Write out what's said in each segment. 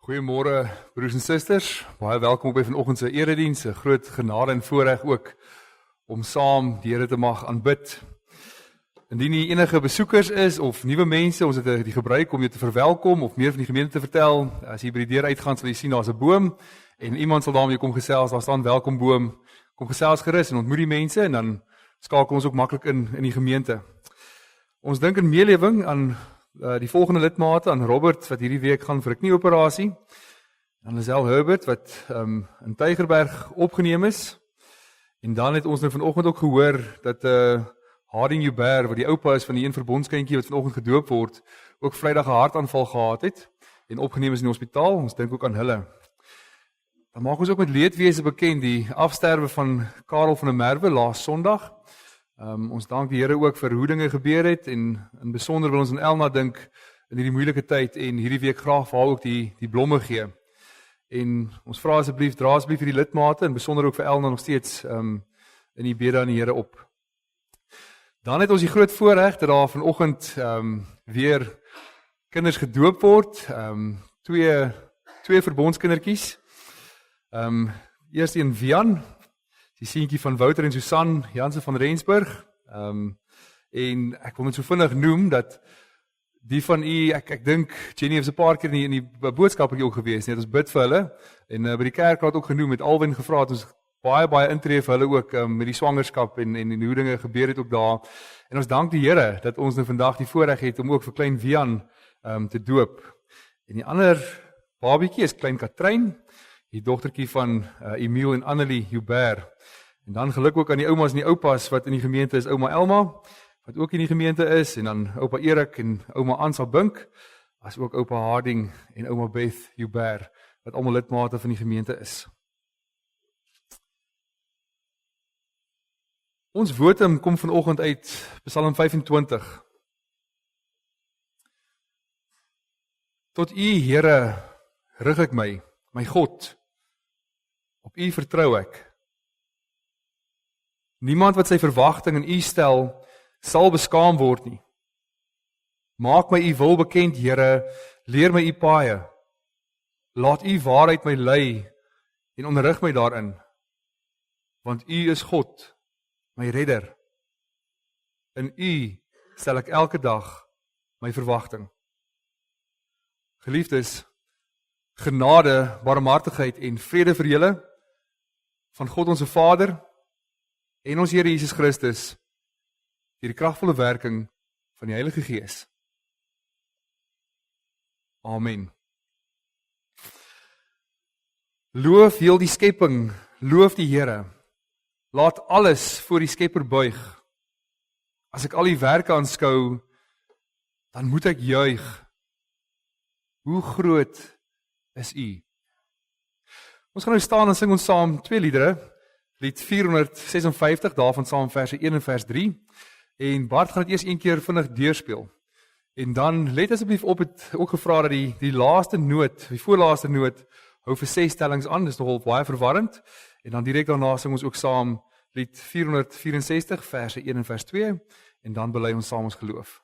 Goeiemôre broers en susters, baie welkom op by vanoggend se erediens, 'n groot genade en voorreg ook om saam die Here te mag aanbid. Indien hier enige besoekers is of nuwe mense, ons het die gebruik om jou te verwelkom of meer van die gemeente te vertel. As jy by die deur uitgaan, sal jy sien daar's 'n boom en iemand sal daarmee kom gesels. Daar staan welkom boom. Kom gesels gerus en ontmoet die mense en dan skakel ons ook maklik in die gemeente. Ons dink in meelewing aan die volgende lidmate, aan Robert wat hierdie week gaan vir 'n knieoperasie, aan Lisel Herbert wat in Tygerberg opgeneem is, en dan het ons nou vanoggend ook gehoor dat Harding Joubert, wat die oupa is van die een verbondskindjie wat vanoggend gedoop word, ook Vrydag 'n hartaanval gehad het en opgeneem is in die hospitaal. Ons dink ook aan hulle. Dan maak ons ook met leedwese bekend die afsterwe van Karel van der Merwe laas Sondag. Ons dank die Here ook vir hoe dinge gebeur het en in besonder wil ons aan Elna dink in hierdie moeilike tyd en hierdie week graag vir haar ook die blomme gee. En ons vra asseblief, dra asseblief vir die lidmate en besonder ook vir Elna nog steeds in die bede aan die Here op. Dan het ons die groot voorreg dat daar vanoggend weer kinders gedoop word, twee verbondskindertjies. Eerst een Vian, die seentjie van Wouter en Susan Jansen van Rensburg, en ek wil het so vinnig noem, dat die van u, ek dink, Jenny heeft 'n paar keer in die boodskappertjie ook gewees, net ons bid vir hulle, en by die kerk het ook genoem, met Alwin gevra, het ons baie intree vir hulle ook, met die swangerskap en hoe dinge gebeur het ook daar, en ons dank die Here, dat ons nou vandag die voorreg het, om ook vir klein Vian te doop. En die ander babiekie is klein Katrijn, die dogtertjie van Emiel en Annelie Joubert. En dan geluk ook aan die oumas en die oupas wat in die gemeente is, ouma Elma, wat ook in die gemeente is, en dan oupa Erik en ouma Ansa Bink, as ook oupa Harding en ouma Beth Joubert, wat almal lidmate van die gemeente is. Ons wotum kom vanoggend uit Psalm 25. Tot U, Here, rig ek my God, op U vertrou ek. Niemand wat sy verwagting in U stel, sal beskaam word nie. Maak my U wil bekend, Here, leer my U paaie. Laat U waarheid my lei en onderrig my daarin. Want U is God, my redder. In U stel ek elke dag my verwagting. Geliefdes, genade, barmhartigheid en vrede vir julle, van God onze Vader, en ons Here Jesus Christus, deur die kragvolle werking van die Heilige Gees. Amen. Loof heel die skepping, loof die Here. Laat alles voor die Skepper buig. As ek al die werke aanskou, dan moet ek juig. Hoe groot is U? Ons gaan nou staan en sing ons saam twee liedere. Lied 456, daarvan saam verse 1 en vers 3. En Bart gaan dit eers een keer vinnig deurspeel. En dan let asseblief op, het ook gevra dat die laaste noot, die voorlaaste noot, hou vir 6 stellings aan, dis nogal baie verwarrend. En dan direk daarna sing ons ook saam lied 464, verse 1 en vers 2. En dan bely ons saam ons geloof.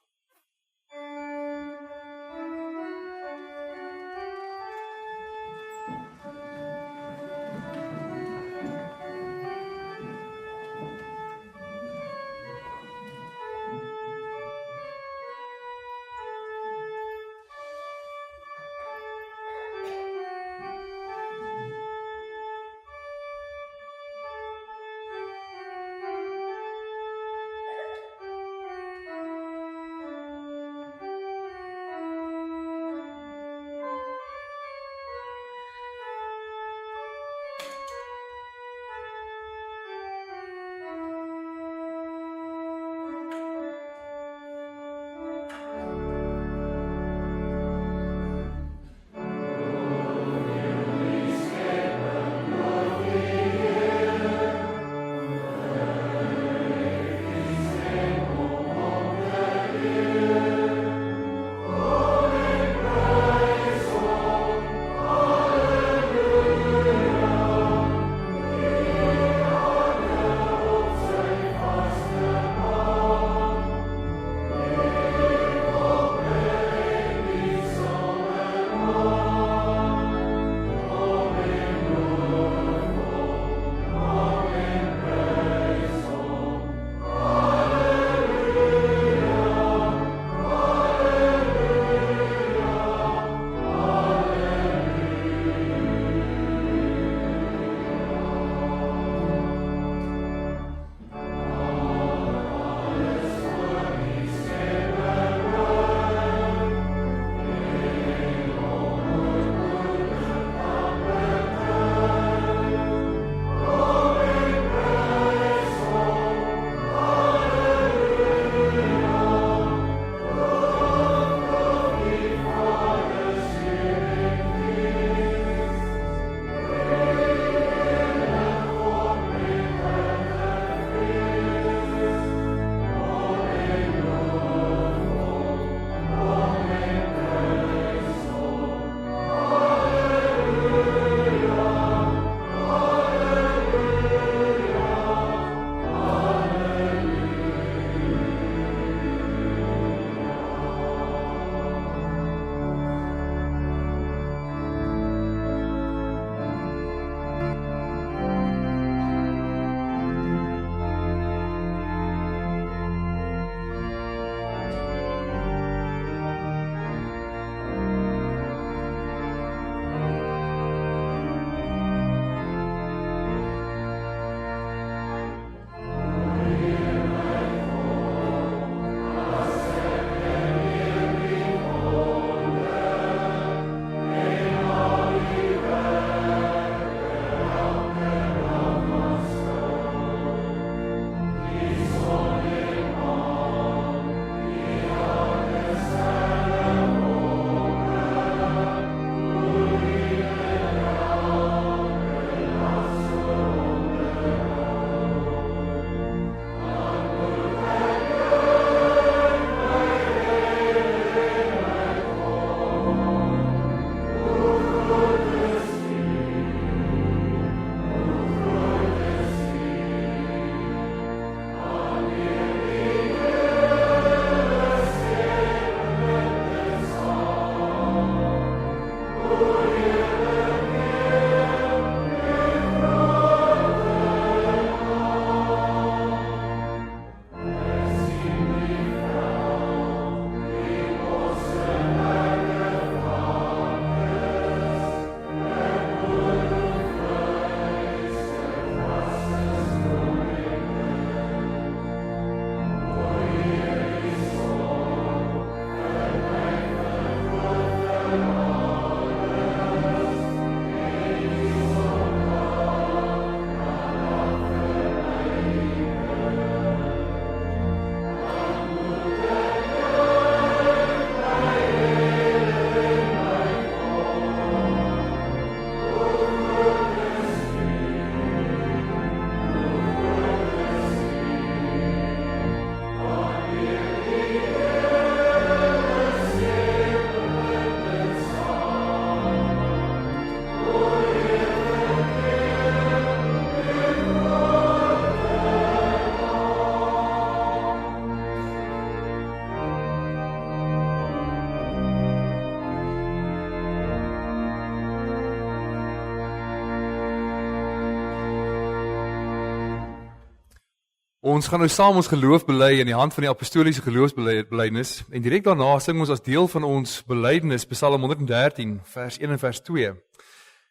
Ons gaan nou saam ons geloof bely in die hand van die apostoliese geloofsbelijdenis en direk daarna sing ons as deel van ons belydenis Psalm 113 vers 1 en vers 2.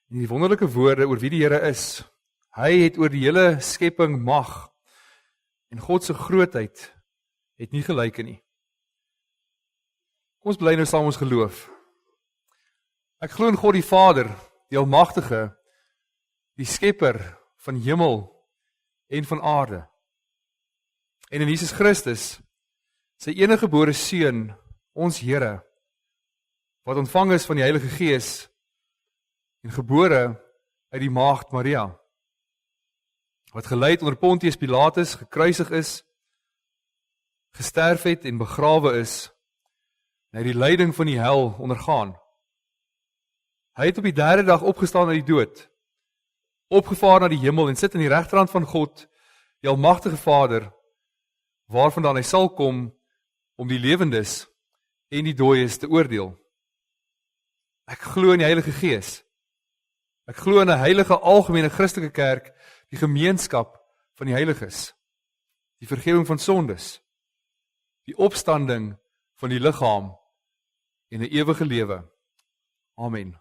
En die wonderlike woorde oor wie die Here is. Hy het oor die hele skepping mag en God se grootheid het nie gelyke nie. Kom ons bely nou saam ons geloof. Ek glo in God die Vader, die Almagtige, die Skepper van hemel en van aarde. En in Jesus Christus, sy enige gebore Seun, ons Here, wat ontvang is van die Heilige Gees en gebore uit die maagd Maria, wat gelyd onder Pontius Pilatus, gekruisig is, gesterf het en begrawe is, en hy die lyding van die hel ondergaan. Hy het op die 3de dag opgestaan uit die dood, opgevaar na die hemel en sit in die regterhand van God, die Almagtige Vader, waarvandaan hy sal kom om die lewendes en die dooies te oordeel. Ek glo in die Heilige Gees. Ek glo in 'n heilige algemene Christelike kerk, die gemeenskap van die heiliges, die vergifnis van sondes, die opstanding van die liggaam en 'n ewige lewe. Amen.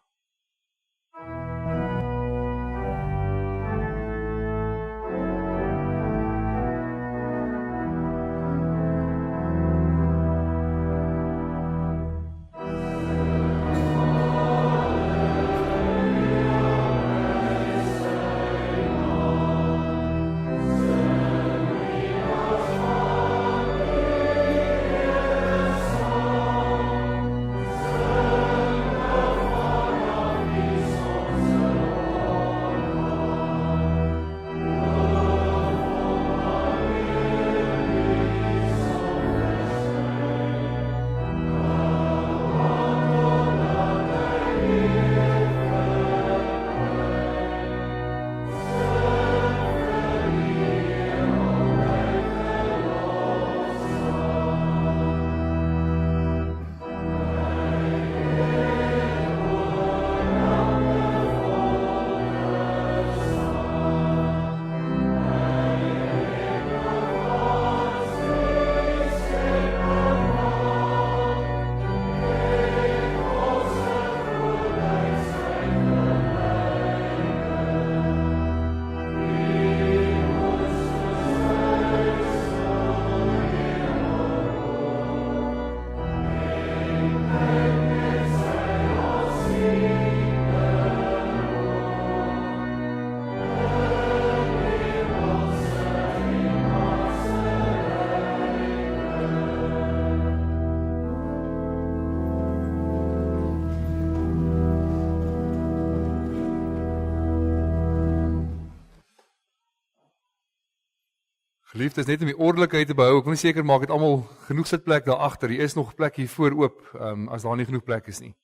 Geliefdes, net om die ordelikheid te behou, ek wil nie seker maak het almal genoeg sitplek daar agter. Hier is nog plek hier voor oop, as daar nie genoeg plek is nie.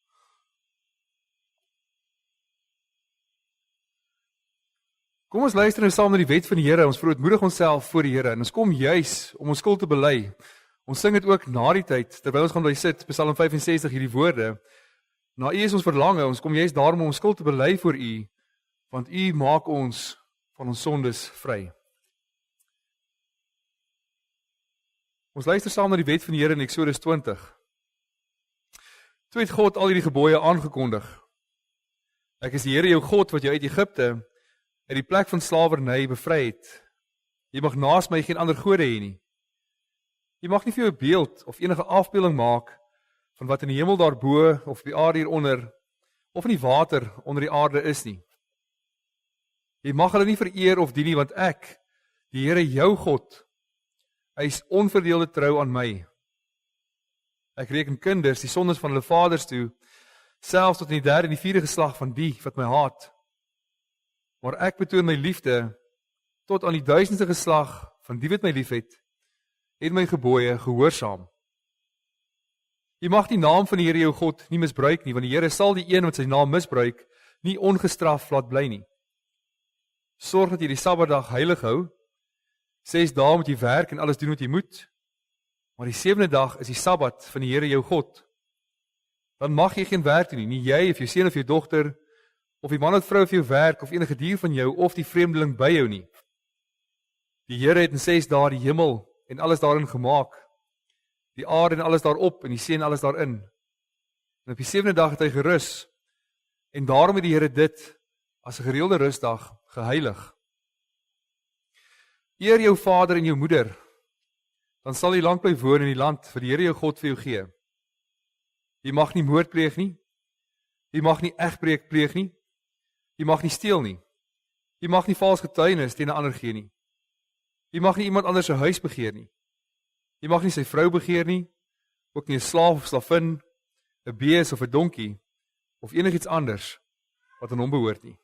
Kom ons luister nou saam na die wet van die Here, ons verootmoedig onsself voor die Here, en ons kom juis om ons skuld te bely. Ons sing dit ook na die tyd, terwyl ons gaan bly sit, Psalm 65, hierdie woorde. Na U is ons verlange, ons kom juis daarom om ons skuld te bely voor U, want U maak ons van ons sondes vry. Ons luister saam na die wet van die Here in Eksodus 20. Toe het God al hierdie gebooie aangekondig. Ek is die Here jou God wat jou uit Egipte, uit die plek van slawerny bevry het. Jy mag naas my geen ander gode hê nie. Jy mag nie vir jou 'n beeld of enige afbeelding maak van wat in die hemel daarbo of op die aarde hieronder of in die water onder die aarde is nie. Jy mag hulle nie vereer of dien nie, want ek, die Here jou God, hy is onverdeelde trou aan my. Ek reken kinders die sondes van hulle vaders toe, selfs tot in die 3de en die 4de geslag van die wat my haat. Maar ek betoon my liefde tot aan die 1000ste geslag van die wat my liefhet en my gebooie gehoorsaam. Jy mag die naam van die Here jou God nie misbruik nie, want die Here sal die een wat sy naam misbruik nie ongestraf laat bly nie. Sorg dat jy die Sabbatdag heilig hou. 6 dae moet jy werk en alles doen wat jy moet, maar die 7de dag is die Sabbat van die Here jou God. Dan mag jy geen werk doen nie jy of jou seun of jou dogter, of die man of vrou vir jou werk, of enige dier van jou, of die vreemdeling by jou nie. Die Here het in 6 dae die hemel en alles daarin gemaak. Die aarde en alles daarop en die see en alles daarin. En op die 7de dag het hy gerus. En daarom het die Here dit as 'n gereelde rusdag geheilig. Eer jou vader en jou moeder, dan sal jy lank bly woon in die land wat die Here jou God vir jou gee. Jy mag nie moord pleeg nie. Jy mag nie egbreek pleeg nie. Jy mag nie steel nie. Jy mag nie vals getuienis teen 'n ander gee nie. Jy mag nie iemand anders se huis begeer nie. Jy mag nie sy vrou begeer nie, ook nie 'n slaaf of slavin, 'n bees of 'n donkie, of enigiets anders wat aan hom behoort nie.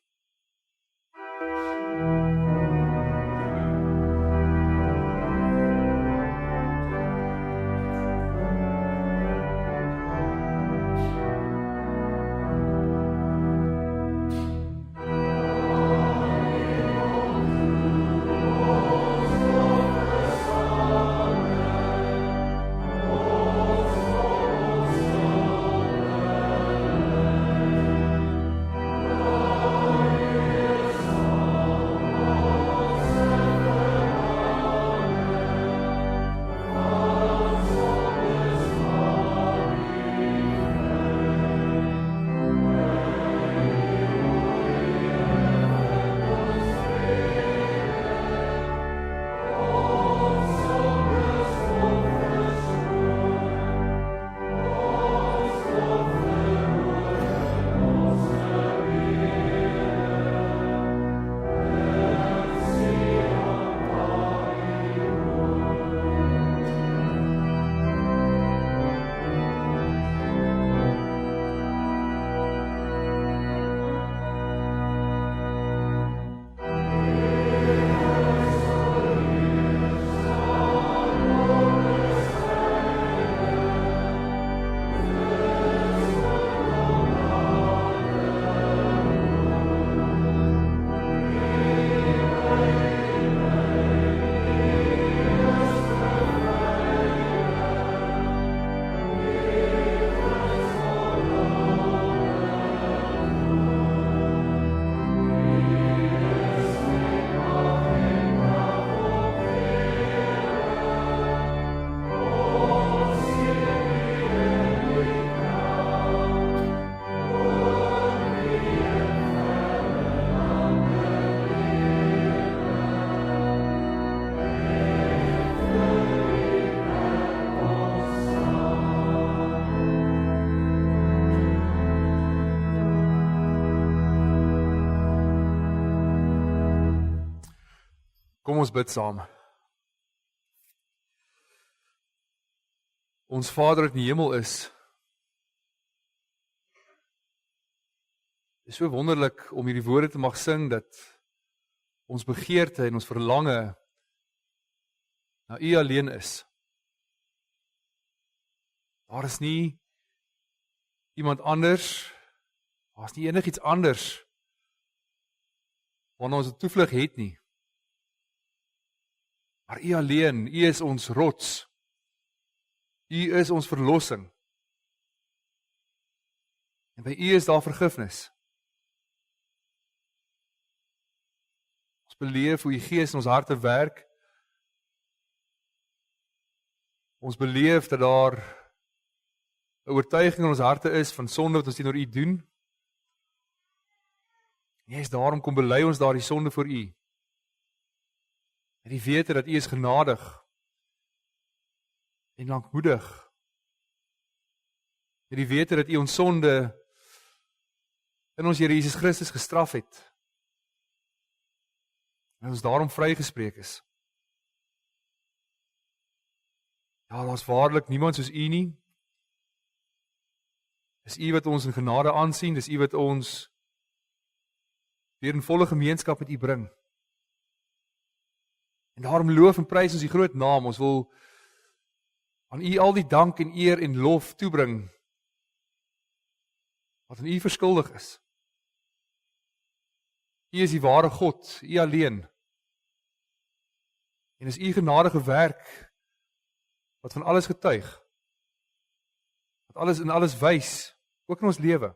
Kom ons bid saam. Ons Vader wat in die hemel is, is so wonderlik om hierdie woorde te mag sing dat ons begeerte en ons verlange na U alleen is. Daar is nie iemand anders, daar is nie enigiets anders waarna ons 'n toevlug het nie. Maar U alleen, U is ons rots. U is ons verlossing. En by U is daar vergifnis. Ons beleef hoe U Gees in ons harte werk. Ons beleef dat daar 'n oortuiging in ons harte is van sonde wat ons teenoor U doen. En is daarom kom bely ons daardie sonde voor U. En die wete dat U is genadig en lankmoedig. En die wete dat U ons sonde in ons Here Jesus Christus gestraf het. En ons daarom vrygespreek is. Ja, daar is waarlik niemand soos U nie. Dis U wat ons in genade aansien, dis U wat ons weer in volle gemeenskap met U bring. En daarom loof en prys ons die groot naam. Ons wil aan U al die dank en eer en lof toebring wat aan U verskuldig is. U is die ware God, U alleen. En is U genadige werk wat van alles getuig. Wat alles in alles wys, ook in ons lewe.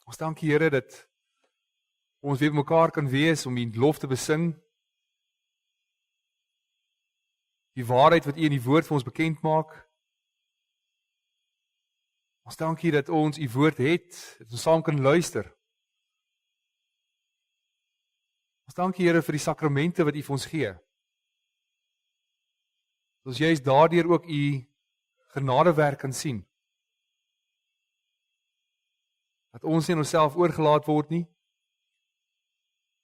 Ons dank U Here dat ons weer mekaar kan wees om die lof te besing, die waarheid wat U in die woord vir ons bekend maak. Ons dankie dat ons U woord het, dat ons saam kan luister. Ons dankie Here vir die sakramente wat U vir ons gee. Dat ons juist daardeur ook U genadewerk kan sien. Dat ons nie in onsself oorgelaat word nie,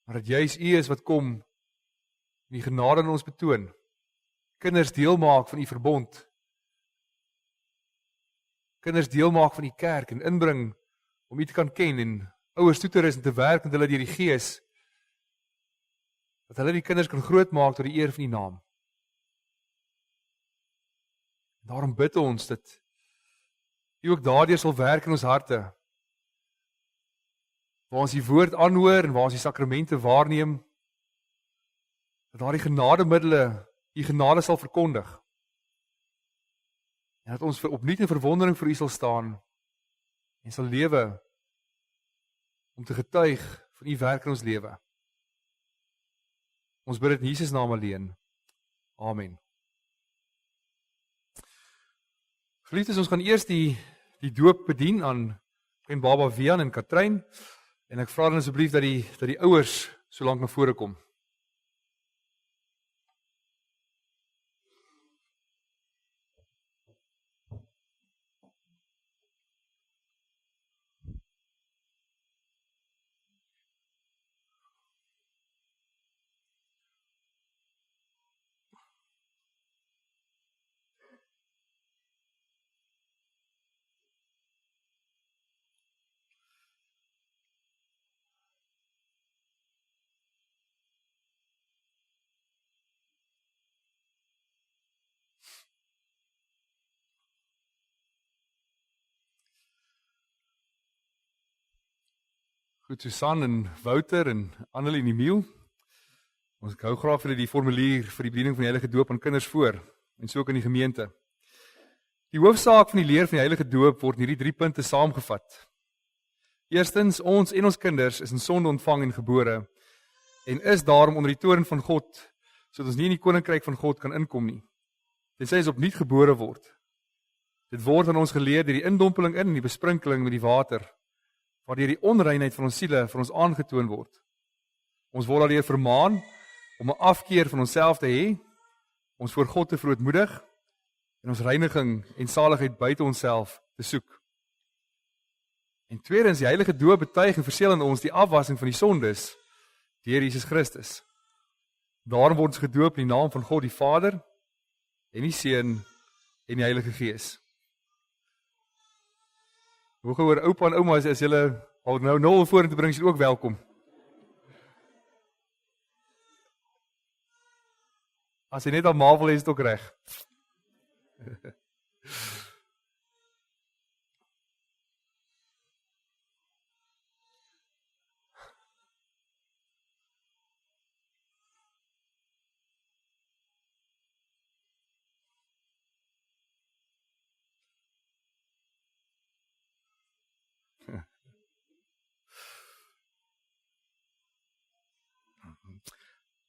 maar dat juist U is wat kom en die genade in ons betoon. Kinders deel maak van U verbond. Kinders deel maak van die kerk en inbring om U te kan ken en ouers toe te rus en te werk met hulle deur die Gees, dat hulle die kinders kan grootmaak tot die eer van die naam. Daarom bid ons dat U ook daardeur sal werk in ons harte, waar ons die woord aanhoor en waar ons die sakramente waarneem, dat daardie genademiddele U genade sal verkondig. En dat ons opnuut in verwondering vir U sal staan en sal lewe om te getuig van U werk in ons lewe. Ons bid dit in Jesus naam alleen. Amen. Geliefdes, ons gaan eers die doop bedien aan klein baba Wian en Katrein en ek vra dan asseblief dat die ouers so lank na vore kom. Goed, Susan en Wouter en Annelie en Emiel. Ons hou graag vir die formulier vir die bediening van die heilige doop aan kinders voor, en so ook in die gemeente. Die hoofsaak van die leer van die heilige doop word in hierdie 3 punte saamgevat. Eerstens, ons en ons kinders is in sonde ontvang en gebore, en is daarom onder die toorn van God, sodat ons nie in die koninkryk van God kan inkom nie, tensy ons opnuut gebore word. Dit word aan ons geleer deur die indompeling in en die besprinkeling met die water, waardeur die onreinheid van ons siele vir ons aangetoon word. Ons word daardeur vermaan om 'n afkeer van onsself te hê, ons voor God te verootmoedig en ons reiniging en saligheid buite onsself te soek. En tweedens, die heilige doop betuig en verseël in ons die afwassing van die sondes deur Jesus Christus. Daarom word ons gedoop in die naam van God die Vader en die Seun en die Heilige Gees. Hoe gehoor oupa en ouma, as julle al nou vorentoe bring, is julle ook welkom. As jy net al marvel is, dit ook reg.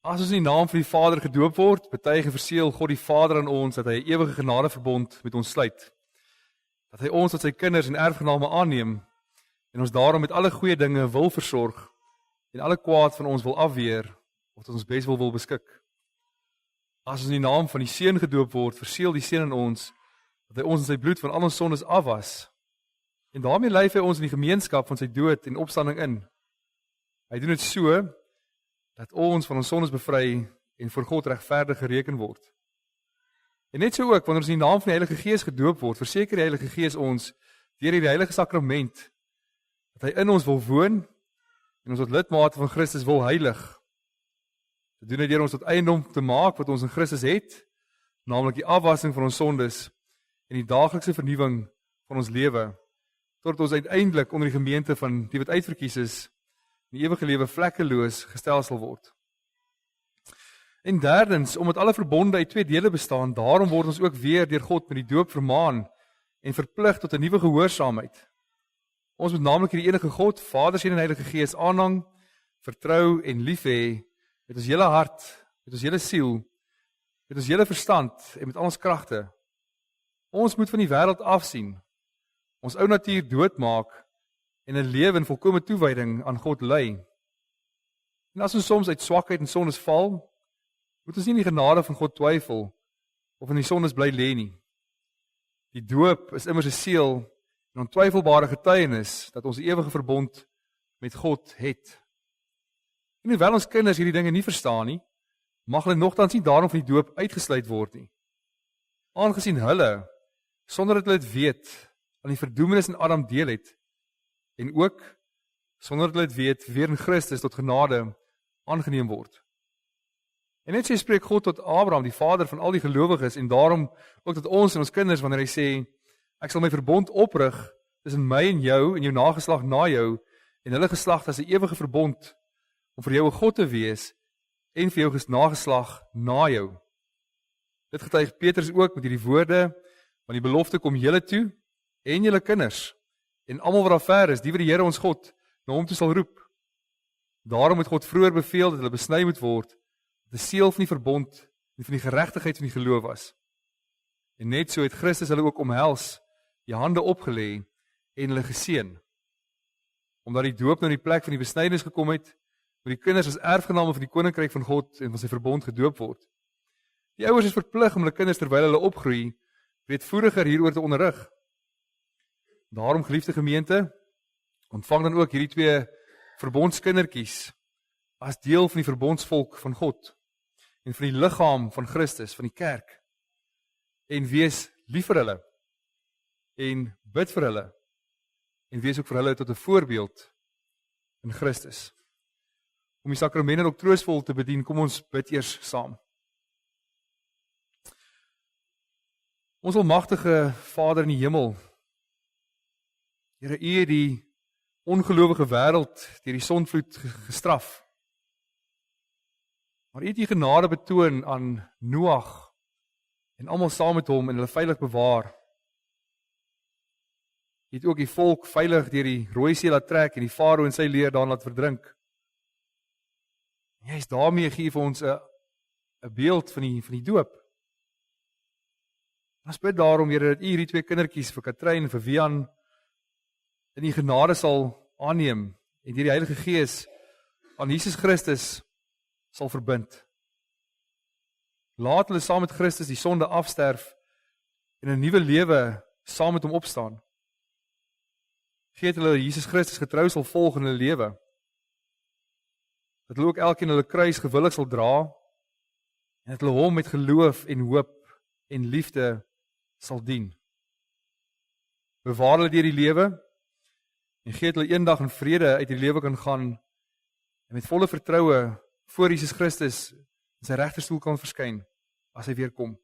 As ons in die naam van die Vader gedoop word, betuig en verseël God die Vader aan ons dat hy 'n ewige genadeverbond met ons sluit. Dat hy ons as sy kinders en erfgename aanneem en ons daarom met alle goeie dinge wil versorg en alle kwaad van ons wil afweer of dat ons bes wil beskik. As ons in die naam van die Seun gedoop word, verseël die Seun aan ons dat hy ons in sy bloed van al ons sondes afwas. En daarmee lei hy ons in die gemeenskap van sy dood en opstanding in. Hy doen dit so dat ons van ons sondes bevry en voor God regverdig gereken word. En net so ook, wanneer ons in die naam van die Heilige Gees gedoop word, verseker die Heilige Gees ons, deur die Heilige Sakrament, dat hy in ons wil woon, en ons tot lidmate van Christus wil heilig. Dit doen hy deur ons tot eiendom te maak, wat ons in Christus het, naamlik die afwassing van ons sondes, en die daaglikse vernuwing van ons lewe, tot ons uiteindelik onder die gemeente van die wat uitverkies is, die ewige lewe vlekkeloos gestel sal word. En derdens, omdat alle verbonde uit 2 dele bestaan, daarom word ons ook weer deur God met die doop vermaan en verplig tot 'n nuwe gehoorsaamheid. Ons moet naamlik die enige God, Vader, Seun en Heilige Gees aanhang, vertrou en lief hê met ons hele hart, met ons hele siel, met ons hele verstand en met al ons kragte. Ons moet van die wêreld afsien, ons ou natuur doodmaak en 'n lewe in volkomme toewyding aan God lei. En as ons soms uit swakheid en sondes val, moet ons nie in die genade van God twyfel of in die sondes bly lê nie. Die doop is immers 'n seël en ontwyfelbare getuienis dat ons 'n ewige verbond met God het. En hoewel ons kinders hierdie dinge nie verstaan nie, mag hulle nogtans nie daarom van die doop uitgesluit word nie. Aangesien hulle, sonder dat hulle dit weet, aan die verdoemenis in Adam deel het, en ook, sonder dat hulle dit weet, weer in Christus tot genade aangeneem word. En net so spreek God tot Abraham, die vader van al die gelowiges, en daarom ook tot ons en ons kinders, wanneer hy sê, ek sal my verbond oprig tussen my en jou nageslag na jou, en hulle geslag as 'n ewige verbond, om vir jou 'n God te wees, en vir jou nageslag na jou. Dit getuig Petrus ook met hierdie woorde, want die belofte kom julle toe, en julle kinders, en almal wat daar ver is, die wat die Here ons God na hom toe sal roep. Daarom het God vroeër beveel dat hulle besny moet word, dat die seël van die verbond en van die geregtigheid van die geloof was. En net so het Christus hulle ook omhels, die hande opgelê en hulle geseën. Omdat die doop nou in die plek van die besnydenis gekom het, moet die kinders as erfgename van die koninkryk van God en van sy verbond gedoop word. Die ouers is verplig om hulle kinders terwyl hulle opgroei, breedvoeriger hieroor te onderrig. Daarom, geliefde gemeente, ontvang dan ook hierdie 2 verbondskindertjies as deel van die verbondsvolk van God en van die liggaam van Christus, van die kerk. En wees lief vir hulle en bid vir hulle en wees ook vir hulle tot 'n voorbeeld in Christus. Om die sakramente ook troosvol te bedien, kom ons bid eers saam. Ons almagtige Vader in die hemel, Here, U het die ongelowige wêreld deur die sonvloed gestraf. Maar U het U genade betoon aan Noag en almal saam met hom en hulle veilig bewaar. U het ook die volk veilig deur die Rooi See laat trek en die Farao en sy leer daarin laat verdrink. Juist daarmee gee vir ons 'n beeld van die doop. Ons bid daarom, Here, dat U hierdie 2 kindertjies vir Katrein en vir Wian in die genade sal aanneem en deur die Heilige Gees aan Jesus Christus sal verbind. Laat hulle saam met Christus die sonde afsterf en 'n nuwe lewe saam met hom opstaan. Gee dat hulle Jesus Christus getrou sal volg in hulle lewe. Dat hulle ook elkeen hulle kruis gewillig sal dra en dat hulle hom met geloof en hoop en liefde sal dien. Bewaar hulle deur die lewe en gee dat hulle eendag in vrede uit die lewe kan gaan en met volle vertroue voor Jesus Christus in sy regterstoel kan verskyn as hy weer kom.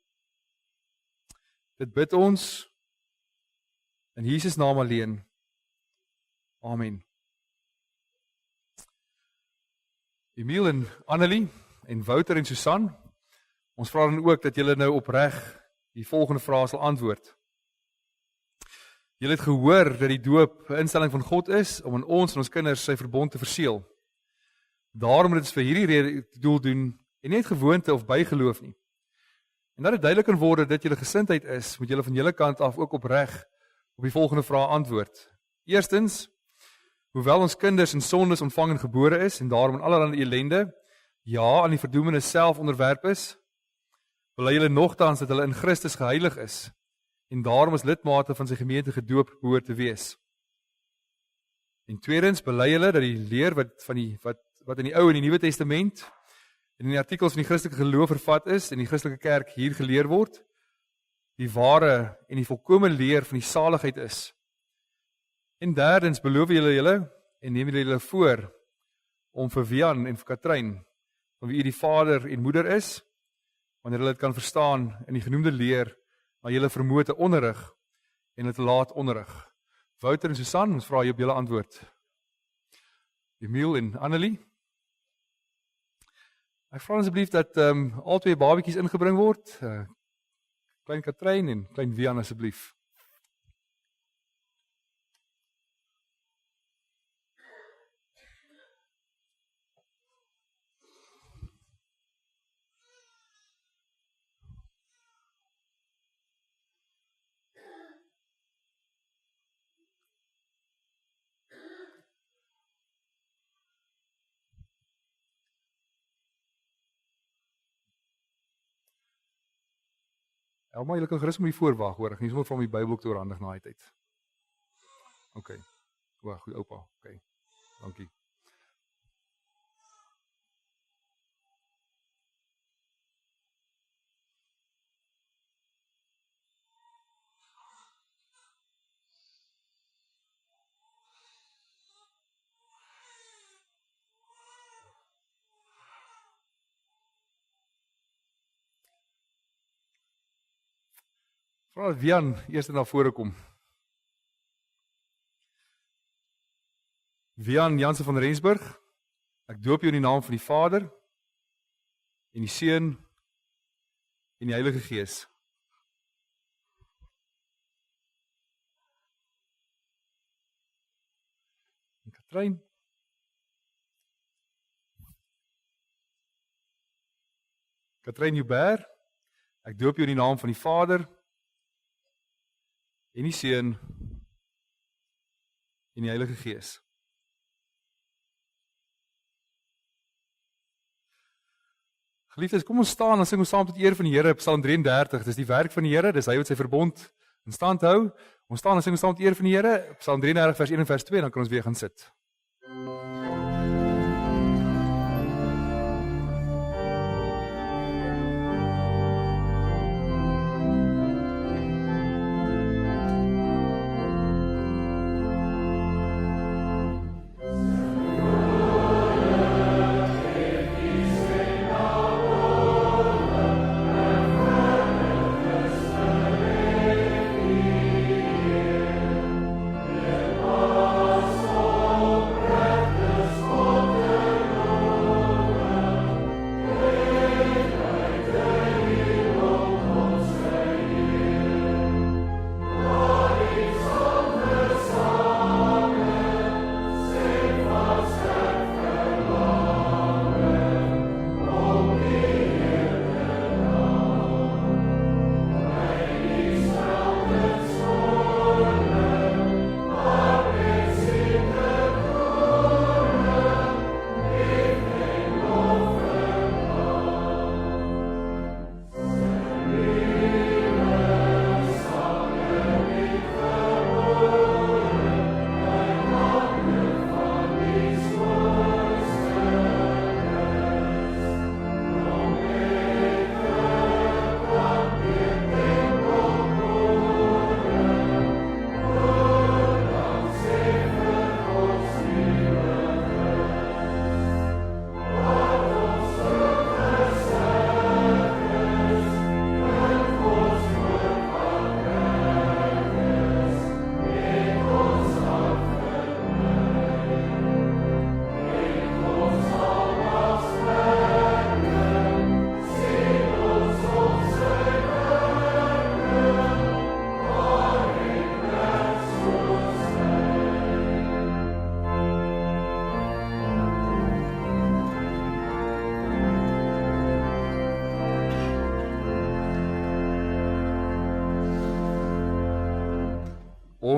Dit bid ons in Jesus naam alleen. Amen. Emiel en Annelie en Wouter en Susan, ons vra dan ook dat julle nou opreg die volgende vrae sal antwoord. Julle het gehoor dat die doop 'n instelling van God is om aan ons en ons kinders sy verbond te verseël. Daarom moet dit vir hierdie rede doel doen en nie uit gewoonte of bygeloof nie. En dat dit duidelik kan word dat dit julle gesindheid is, moet julle van julle kant af ook opreg op die volgende vrae antwoord. Eerstens, hoewel ons kinders in sondes ontvang en gebore is en daarom in allerlei ellende, ja, aan die verdoemenis self onderwerp is, wil julle nogtans dat hulle in Christus geheilig is en daarom as lidmate van sy gemeente gedoop behoort te wees. En tweedens, bely hulle dat die leer wat in die Ou en die Nuwe Testament en in die artikels van die Christelike geloof vervat is en die Christelike kerk hier geleer word, die ware en die volkomme leer van die saligheid is. En derdens, beloof julle en neem julle voor om vir Wian en vir Katrein, van wie u die vader en moeder is, wanneer hulle dit kan verstaan in die genoemde leer, maar julle vermoë te onderrig en dit laat onderrig. Wouter en Susan, ons vra jy op julle antwoord. Emiel en Annelie. Ek vra asseblief dat al 2 babetjies ingebring word. Klein Katrein en klein Wian asseblief. Elma, julle kan gerus om die voorwag, hoor. Ek nie sommer van die Bybelboek te oorhandig na die tyd. OK. Goed, oupa. OK. Dankie. Vra dat Wian eers na vore kom. Wian Jansen van Rensburg, ek doop jou in die naam van die Vader, en die Seun, en die Heilige Gees. En Katrein. Katrein Joubert, ek doop jou in die naam van die Vader, en die Seun, en die Heilige Gees. Geliefdes, kom ons staan en sing ons saam tot eer van die Here, Psalm 33, dis die werk van die Here, dis hy wat sy verbond in stand hou. Ons staan en sing ons saam tot eer van die Here, Psalm 33 vers 1 en vers 2, dan kan ons weer gaan sit.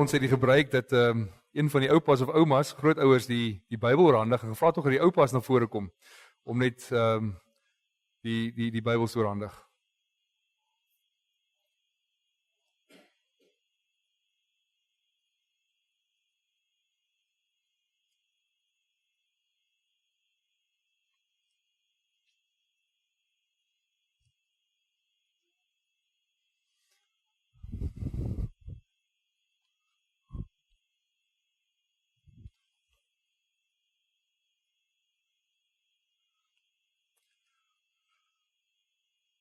Ons het die gebruik dat een van die oupas of oumas, grootouers, die Bybel oorhandig, en gevra tog dat die oupas na vore kom, om net die Bybel te oorhandig.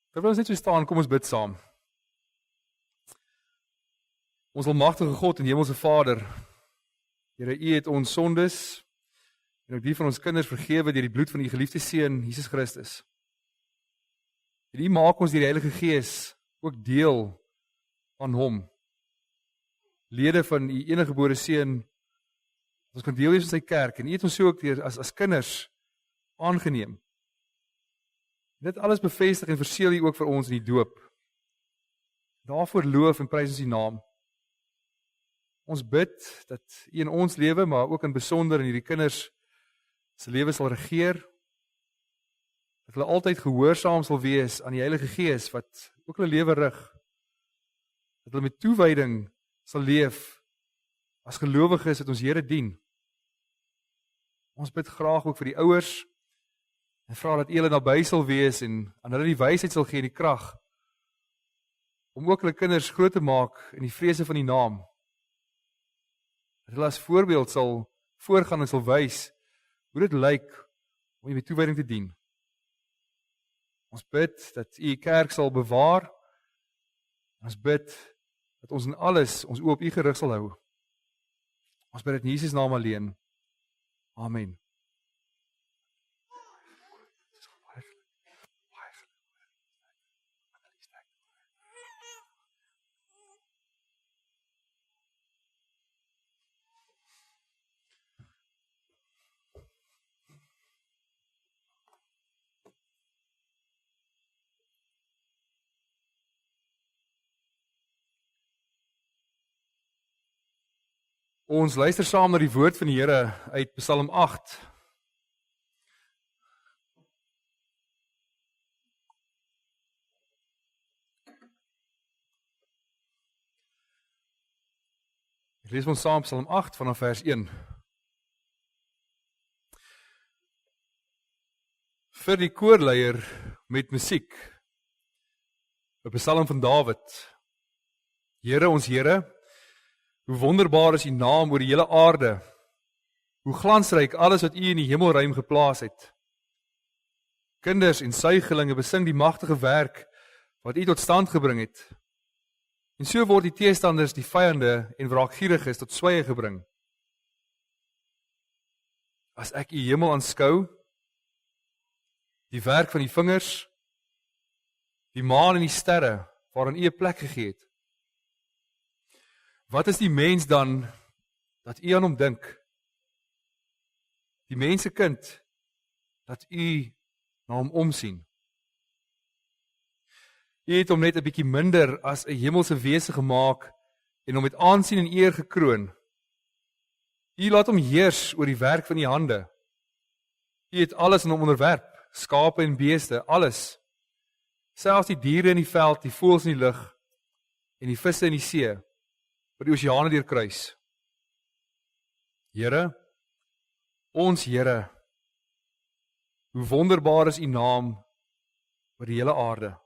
Terwyl ons net so staan, kom ons bid saam. Ons almagtige God en hemelse Vader, Here, U het ons sondes en ook die van ons kinders vergewe deur die bloed van U geliefde Seun, Jesus Christus. En U maak ons deur die Heilige Gees ook deel van Hom. Lede van U enige gebore Seun, ons kan deel wees van sy kerk, en U het ons so ook as kinders aangeneem. Dit alles bevestig en verseël U ook vir ons in die doop. Daarvoor loof en prys ons U naam. Ons bid dat U in ons lewe, maar ook in besonder in hierdie kinders se lewe sal regeer. Dat hulle altyd gehoorsaam sal wees aan die Heilige Gees wat ook hulle lewe rig. dat hulle met toewyding sal leef as gelowiges wat ons Here dien. Ons bid graag ook vir die ouers en vra dat U hulle naby sal wees en aan hulle die wysheid sal gee en die krag om ook hulle kinders groot te maak in die vrese van die naam. Dat hulle as voorbeeld sal voorgaan en sal wys hoe dit lyk om U met toewyding te dien. Ons bid dat U kerk sal bewaar. Ons bid dat ons in alles ons oë op U gerig sal hou. Ons bid dit in Jesus naam alleen. Amen. Ons luister saam na die woord van die Here uit Psalm 8. Ek lees ons saam Psalm 8 vanaf vers 1. Vir die koorleier met musiek, 'n Psalm van Dawid. Here, ons Here, hoe wonderbaar is U naam oor die hele aarde. Hoe glansryk alles wat U in die hemelruim geplaas het. Kinders en suigelinge besing die magtige werk wat U tot stand gebring het. En so word die teestanders, die vyande en wraakgieriges tot swye gebring. As ek U hemel aanskou, die werk van die vingers, die maan en die sterre waaraan U 'n plek gegee het. Wat is die mens dan, dat U aan hom dink? Die mensekind, dat U na hom omsien. U het hom net 'n bietjie minder as 'n hemelse wese gemaak, en hom met aansien en eer gekroon. U laat hom heers oor die werk van U hande. U het alles in hom onderwerp, skape en beeste, alles. Selfs die diere in die veld, die voëls in die lug, en die visse in die see, wat die oseane deurkruis. Here, ons Here, hoe wonderbaar is U naam oor die hele aarde.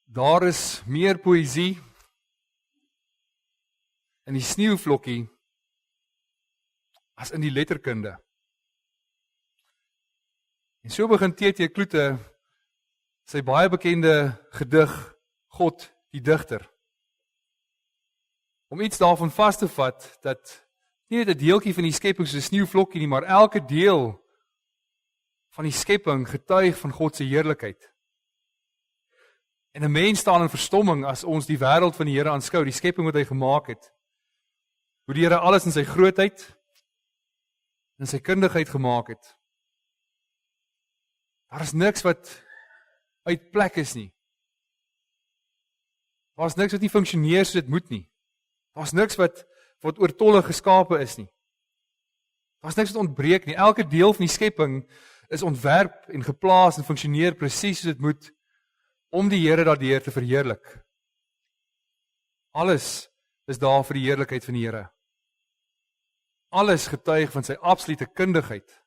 Daar is meer poësie in die sneeuvlokkie as in die letterkunde. En so begin T.T. Kloete sy baie bekende gedig, God die digter. Om iets daarvan vas te vat, dat nie net 'n deeltjie van die skepping soos 'n sneeuvlokkie nie, maar elke deel van die skepping getuig van God se heerlikheid. En 'n mens staan in verstomming as ons die wêreld van die Here aanskou, die skepping wat hy gemaak het. Hoe die Here alles in sy grootheid en sy kundigheid gemaak het. Daar is niks wat uit plek is nie. Daar is niks wat nie funksioneer soos dit moet nie. Daar is niks wat oortollig geskape is nie. Daar is niks wat ontbreek nie. Elke deel van die skepping is ontwerp en geplaas en funksioneer presies soos dit moet, om die Here daardeur te verheerlik. Alles is daar vir die heerlikheid van die Here. Alles getuig van sy absolute kundigheid.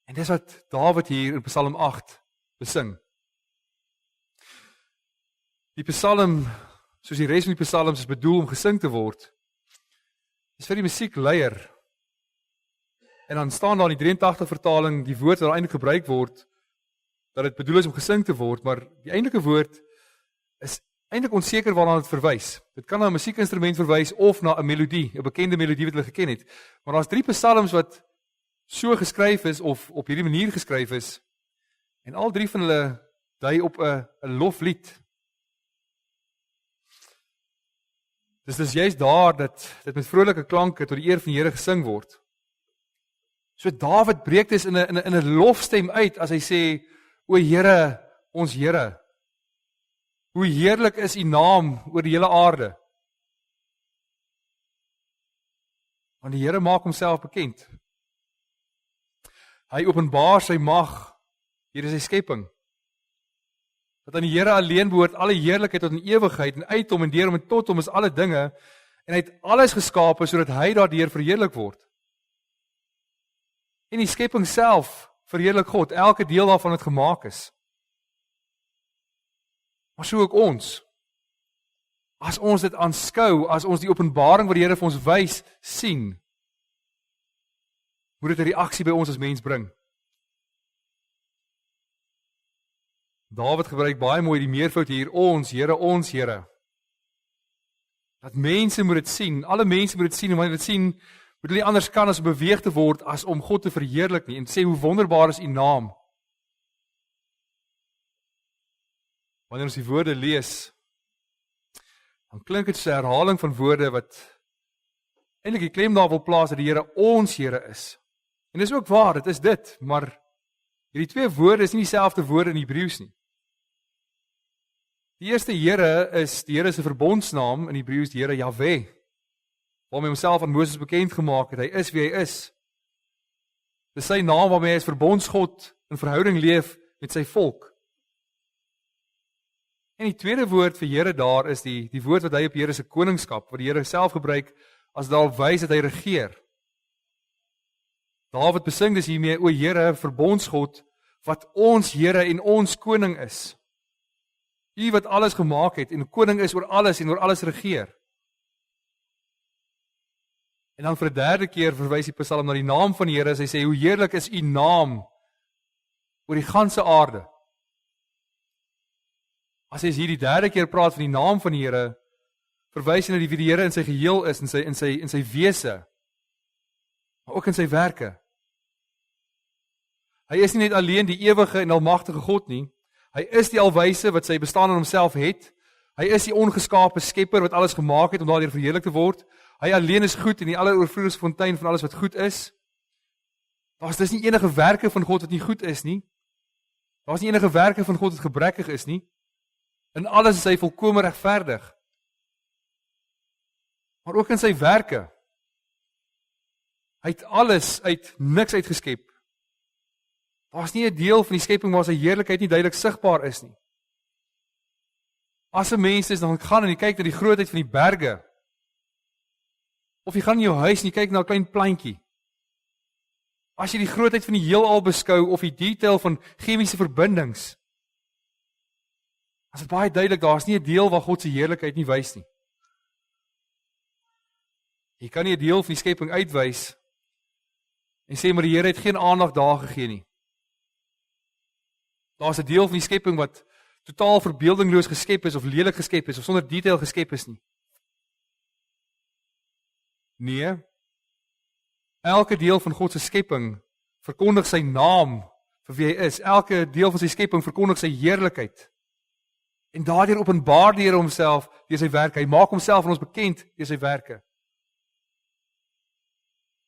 En dis wat Dawid hier in Psalm 8 besing. Die Psalm, soos die res van die Psalms, is bedoel om gesing te word. Dis vir die musiekleier. En dan staan daar in die 83 vertaling die woord wat eintlik gebruik word, dat dit bedoel is om gesing te word, maar die eintlike woord is eintlik onseker waarna dit verwys. Dit kan na 'n musiekinstrument verwys of na 'n melodie, 'n bekende melodie wat hulle geken het. Maar daar's 3 psalms wat so geskryf is of op hierdie manier geskryf is, en al 3 van hulle dui op 'n loflied. Dis juist daar dat dit met vrolike klanke tot die eer van die Here gesing word. So Dawid breek dit in 'n lofstem uit as hy sê: O Here, ons Here, hoe heerlik is U naam oor die hele aarde. Want die Here maak homself bekend. Hy openbaar sy mag deur sy skepping. Dat aan die Here alleen behoort alle heerlikheid tot in ewigheid, en uit hom en deur hom en tot hom is alle dinge, en hy het alles geskape sodat hy daardeur verheerlik word. En die skepping self verheerlik God, elke deel daarvan wat gemaak is. Maar so ook ons. As ons dit aanskou, as ons die openbaring wat die Here vir ons wys, sien, moet dit 'n reaksie by ons as mens bring. Dawid gebruik baie mooi die meervoud hier, ons Here. Dat mense moet dit sien, alle mense moet dit sien, en wanneer dit sien, moet hulle nie anders kan as om beweeg te word, as om God te verheerlik nie, en sê hoe wonderbaar is U naam. Wanneer ons die woorde lees, dan klink dit so 'n herhaling van woorde wat eintlik die klem daar wil plaas dat die Here ons Here is. En dis ook waar, dit is dit, maar hierdie twee woorde is nie dieselfde woorde in Hebreëus nie. Die eerste Here is die Here se verbondsnaam in Hebreëus, die Here Jahwe, waarmee homself aan Moses bekend gemaak het. Hy is wie hy is. Dis sy naam waarmee hy as verbondsgod in verhouding leef met sy volk. En die tweede woord vir Here daar is die woord wat hy op Here se koningskap, wat die Here self gebruik as daarop wys dat hy regeer. Dawid besing dus hiermee, o Here, verbondsgod, wat ons Here en ons koning is. U wat alles gemaak het en koning is oor alles en oor alles regeer. En dan vir 'n derde keer verwys die Psalm na die naam van die Here, as hy sê, hoe heerlik is U naam oor die ganse aarde. As hy hier die derde keer praat van die naam van die Here, verwys hy na wie die Here in sy geheel is, in sy wese, maar ook in sy werke. Hy is nie net alleen die ewige en almagtige God nie, hy is die alwyse wat sy bestaan in homself het, hy is die ongeskape skepper wat alles gemaak het om daardeur verheerlik te word, hy alleen is goed en die alleroorvloedigste fontein van alles wat goed is. Daar's nie enige werke van God wat nie goed is nie, daar's nie enige werke van God wat gebrekkig is nie, in alles is hy volkome regverdig, maar ook in sy werke, hy het alles uit niks uitgeskep. Daar's nie 'n deel van die skepping waar sy heerlikheid nie duidelik sigbaar is nie. As 'n mens is, dan gaan en jy kyk na die grootheid van die berge, of jy gaan in jou huis en jy kyk na 'n klein plantjie. As jy die grootheid van die heelal beskou, of die detail van chemiese verbindings, as dit baie duidelik, daar's nie 'n deel waar God se heerlikheid nie wys nie. Jy kan nie 'n deel van die skepping uitwys en sê, maar die Here het geen aandag daar gegee nie. Daar's 'n deel van die skepping wat totaal verbeeldingloos geskep is, of lelik geskep is, of sonder detail geskep is nie. Nee, elke deel van God se skepping verkondig sy naam vir wie hy is. Elke deel van sy skepping verkondig sy heerlikheid. En daardeur openbaar die Here homself deur sy werke. Hy maak homself aan ons bekend deur sy werke.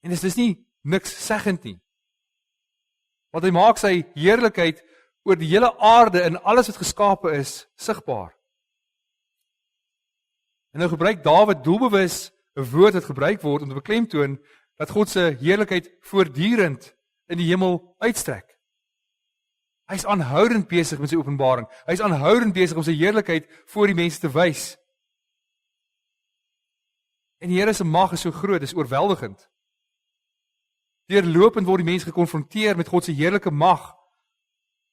En dit is nie niks seggend nie. Want hy maak sy heerlikheid oor die hele aarde en alles wat geskape is, sigbaar. En nou gebruik Dawid doelbewus 'n woord wat gebruik word om te beklemtoon dat God se heerlikheid voortdurend in die hemel uitstrek. Hy is aanhoudend besig met sy openbaring. Hy is aanhoudend besig om sy heerlikheid voor die mense te wys. En die Here se mag is so groot, dis oorweldigend. Deurlopend word die mens gekonfronteer met God se heerlike mag.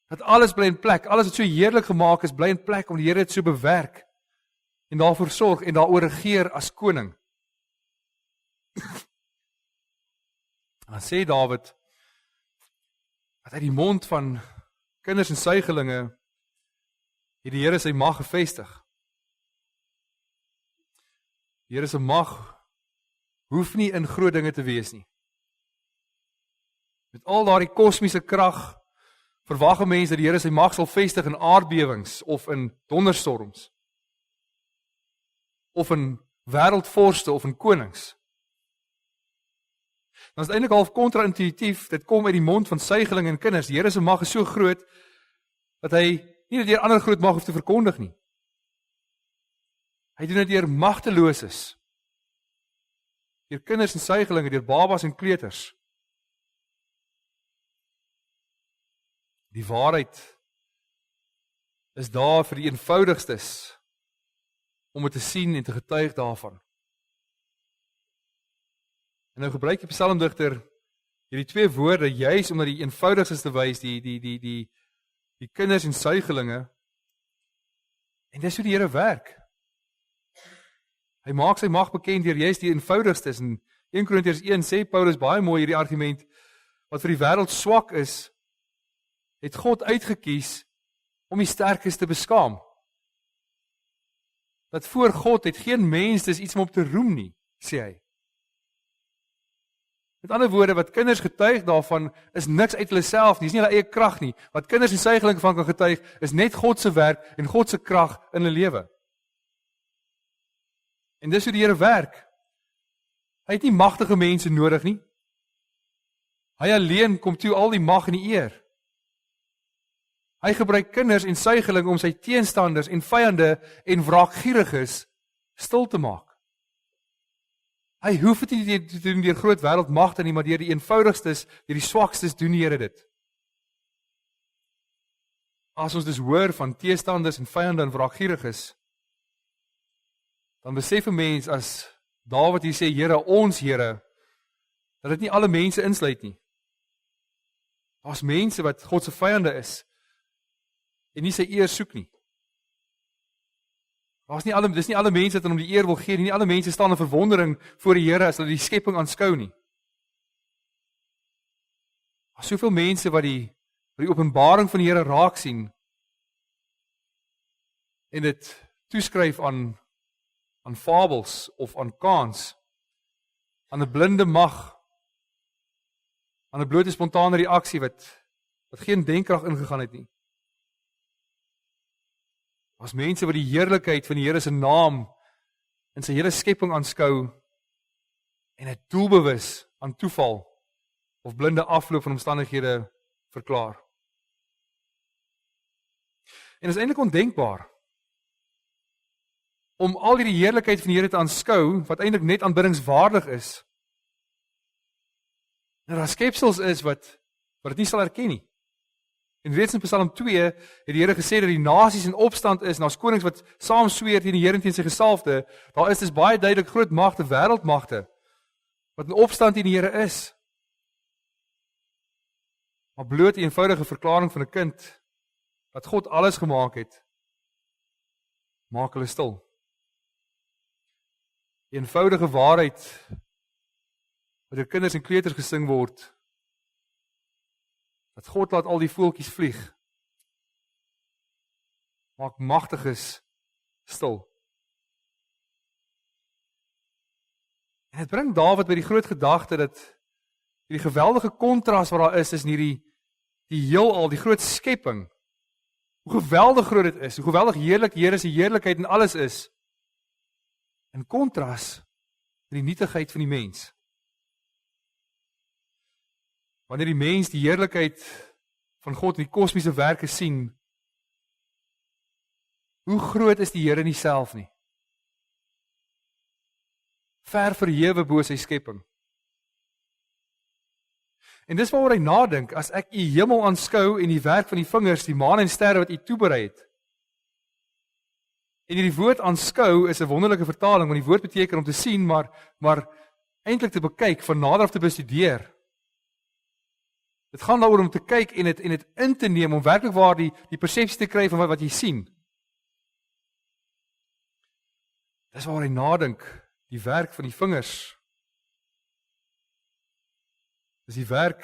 Dat alles bly in plek, alles wat so heerlik gemaak is, bly in plek om die Here dit so bewerk en daarvoor sorg en daaroor regeer as koning. Dan sê Dawid dat uit die mond van kinders en suigelinge het die Here sy mag gevestig. Die Here se mag hoef nie in groot dinge te wees nie. Met al daardie kosmiese krag verwag 'n mens dat die Here sy mag sal vestig in aardbewings of in donderstorms of in wêreldvorste of in konings. Dan is dit eintlik half kontra-intuïtief, dit kom uit die mond van suigelinge en kinders. Die Here se mag is so groot dat hy nie net deur ander groot mag hoef te verkondig nie. Hy doen dit deur magteloses. deur kinders en suigelinge, deur babas en kleuters. Die waarheid is daar vir die eenvoudigstes om dit te sien en te getuig daarvan. En nou gebruik die psalmdigter hierdie twee woorde juis om na die eenvoudigstes te wys, die kinders en suigelinge. En dis hoe die Here werk. Hy maak sy mag bekend deur juis die eenvoudigstes. In 1 Korintiërs 1 sê Paulus baie mooi hierdie argument, wat vir die wêreld swak is, het God uitgekies om die sterkes te beskaam. Dat voor God het geen mens dis iets om op te roem nie, sê hy. Met ander woorde, wat kinders getuig daarvan, is niks uit hulle self nie, is nie hulle eie krag nie. Wat kinders en suigelinge van kan getuig, is net God se werk en God se krag in hulle lewe. En dis hoe die Here werk. Hy het nie magtige mense nodig nie. Hy alleen kom toe al die mag en die eer. Hy gebruik kinders en suigelinge om sy teenstanders en vyande en wraakgieriges stil te maak. Hy hoef dit nie te doen deur groot wêreldmagte nie, maar deur die eenvoudigstes, deur die swakstes doen die Here dit. As ons dus hoor van teestanders en vyande en wraakgieriges, dan besef 'n mens as Dawid hier sê, Here, ons Here, dat dit nie alle mense insluit nie. Daar's mense wat God se vyande is en nie sy eer soek nie. Dis nie alle mense wat hom die eer wil gee nie. Nie alle mense staan in verwondering voor die Here as hulle die skepping aanskou nie. Daar's soveel mense wat die openbaring van die Here raak sien en dit toeskryf aan fabels of aan kaans, aan 'n blinde mag, aan 'n blote spontane reaksie wat geen denkkrag ingegaan het nie. As mense wat die heerlikheid van die Here se naam in sy hele skepping aanskou en dit doelbewus aan toeval of blinde afloop van omstandighede verklaar. En dit is eintlik ondenkbaar om al hierdie heerlikheid van die Here te aanskou wat eintlik net aanbiddingswaardig is. En daar skepsels is wat dit nie sal erken nie. En reeds in Psalm 2 het die Here gesê dat die nasies in opstand is, en daar's konings wat saam sweer teen die Here en teen sy gesalfde. Daar is dus baie duidelik groot magte, wêreldmagte, wat in opstand teen die Here is. Maar bloot die eenvoudige verklaring van 'n kind, dat God alles gemaak het, maak hulle stil. Die eenvoudige waarheid, wat deur kinders en kleuters gesing word, dat God laat al die voeltjies vlieg, maak magtiges stil. En dit bring Dawid by die groot gedagte dat die geweldige kontras wat daar is tussen die heelal, die groot skepping, hoe geweldig groot dit is, hoe geweldig heerlik die Here se heerlikheid en alles is, in kontras met die nietigheid van die mens. Wanneer die mens die heerlikheid van God in die kosmiese werke sien, hoe groot is die Here nie self nie? Ver verhewe bo sy skepping. En dis waaroor hy nadink, as ek u hemel aanskou en die werk van die vingers, die maan en sterre wat u toeberei het. En hierdie woord aanskou is 'n wonderlike vertaling, want die woord beteken om te sien, maar eintlik te bekyk, van nader af te bestudeer. Dit gaan daaroor om te kyk en dit in te neem, om werklik waar die persepsie te kry van wat jy sien. Dis waar hy nadink, die werk van die vingers. Dis die werk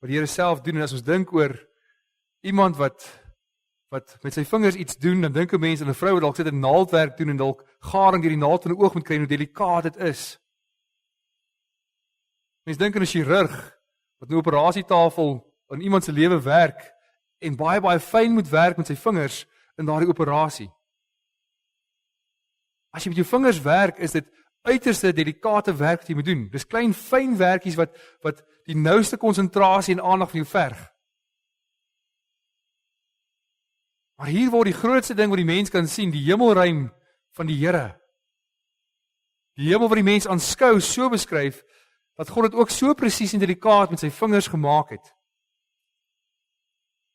wat die Here self doen, en as ons dink oor iemand wat met sy vingers iets doen, dan dink 'n mens aan 'n vrou wat dalk sit 'n naaldwerk doen en dalk garing deur die naald van 'n oog moet kry en hoe delikaat dit is. Mens dink aan 'n chirurg wat 'n operasietafel in iemand se lewe werk en baie fyn moet werk met sy vingers in daardie operasie. As jy met jou vingers werk, is dit uiterste delikate werk wat jy moet doen. Dis klein fyn werkies wat die nouste konsentrasie en aandag van jou verg. Maar hier word die grootste ding wat die mens kan sien, die hemelruim van die Here. die hemel wat die mens aanskou so beskryf, dat God dit ook so presies en delikaat met sy vingers gemaak het.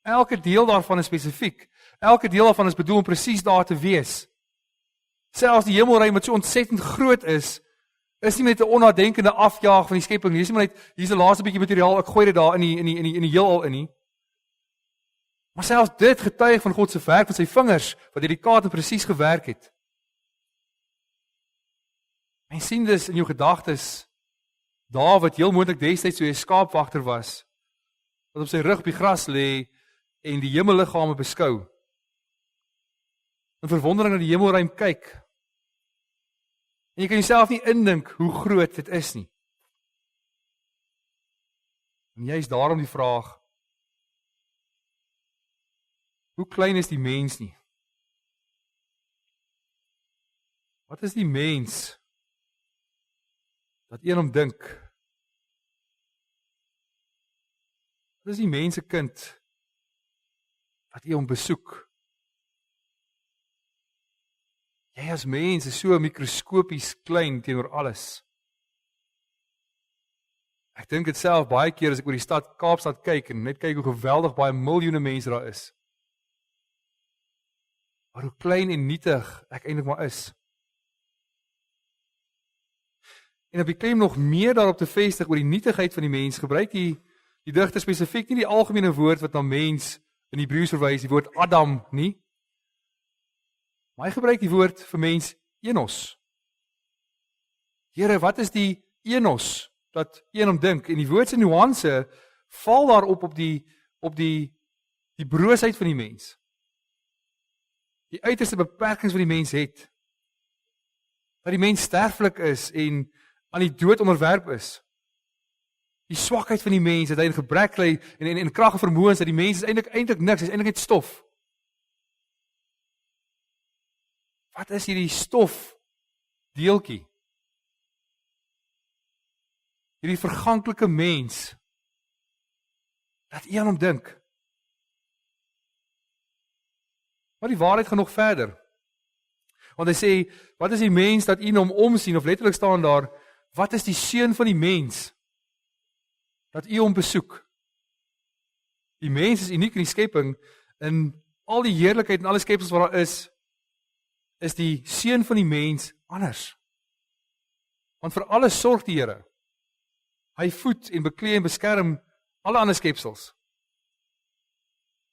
Elke deel daarvan is spesifiek. Elke deel daarvan is bedoel om presies daar te wees. Selfs die hemelruim wat so ontsettend groot is nie met 'n onnadenkende afjaag van die skepping nie. Dis nie net hier's 'n laaste bietjie materiaal, ek gooi dit daar in die heelal in nie. Maar selfs dit getuig van God se werk met sy vingers wat delikaat en presies gewerk het. En sien dus in jou gedagtes Dawid heel moontlik destyds so 'n skaapwagter was wat op sy rug op die gras lê en die hemelliggame beskou. In verwondering na die hemelruim kyk. En jy kan jouself nie indink hoe groot dit is nie. En jy is daarom die vraag, hoe klein is die mens nie? Wat is die mens dat een hom dink? Wat is die mens se kind wat jy hom besoek? Jy as mens is so mikroskopies klein teenoor alles. Ek dink dit self baie keer as ek oor die stad Kaapstad kyk en net kyk hoe geweldig baie miljoene mense daar is. Maar hoe klein en nietig ek eintlik maar is. En op die claim nog meer daarop te vestig oor die nietigheid van die mens, gebruik die digter spesifiek nie die algemene woord wat na mens in Hebreëus verwys, die woord Adam nie. Maar hy gebruik die woord vir mens enos. Here, wat is die enos dat een hom dink? En die woord se nuance val daarop op die broosheid van die mens. Die uiterste beperkings wat die mens het. Dat die mens sterflik is en aan die dood onderwerp is. Die swakheid van die mens, dat hy in gebrek lê en krag en vermoëns, dat die mens is eintlik niks, is eintlik net stof. Wat is hierdie stof deeltjie? Hierdie verganklike mens, dat een aan hom dink. Maar die waarheid gaan nog verder. Want hy sê, wat is die mens dat een hom omsien, of letterlik staan daar, wat is die seun van die mens, dat u hom besoek? Die mens is uniek in die skepping, in al die heerlikheid en alle skepsels wat daar is die seun van die mens anders. Want vir alles sorg die Here. Hy voed en beklee en beskerm alle ander skepsels.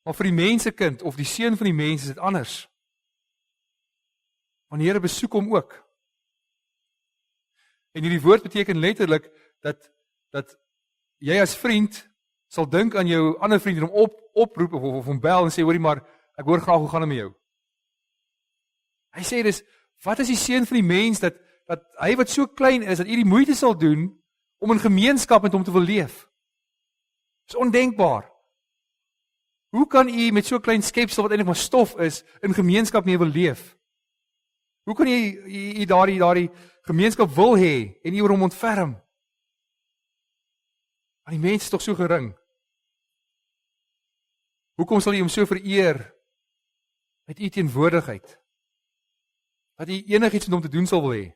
Maar vir die mensekind of die seun van die mens is dit anders. Want die Here besoek hom ook. En hierdie woord beteken letterlik dat jy as vriend sal dink aan jou ander vriend en hom oproep of hom bel en sê, hoorie maar, ek hoor graag hoe gaan dit met jou. Hy sê dus, wat is die seun van die mens dat hy wat so klein is, dat hy die moeite sal doen om in gemeenskap met hom te wil leef? Dis ondenkbaar. Hoe kan jy met so klein skepsel wat eintlik maar stof is, in gemeenskap mee wil leef? Hoe kan jy daardie gemeenskap wil hê en jy oor hom ontferm? Want die mens is tog so gering. Hoekom sal jy hom so vereer met u teenwoordigheid? Dat hy enigiets met hom te doen sal wil hê.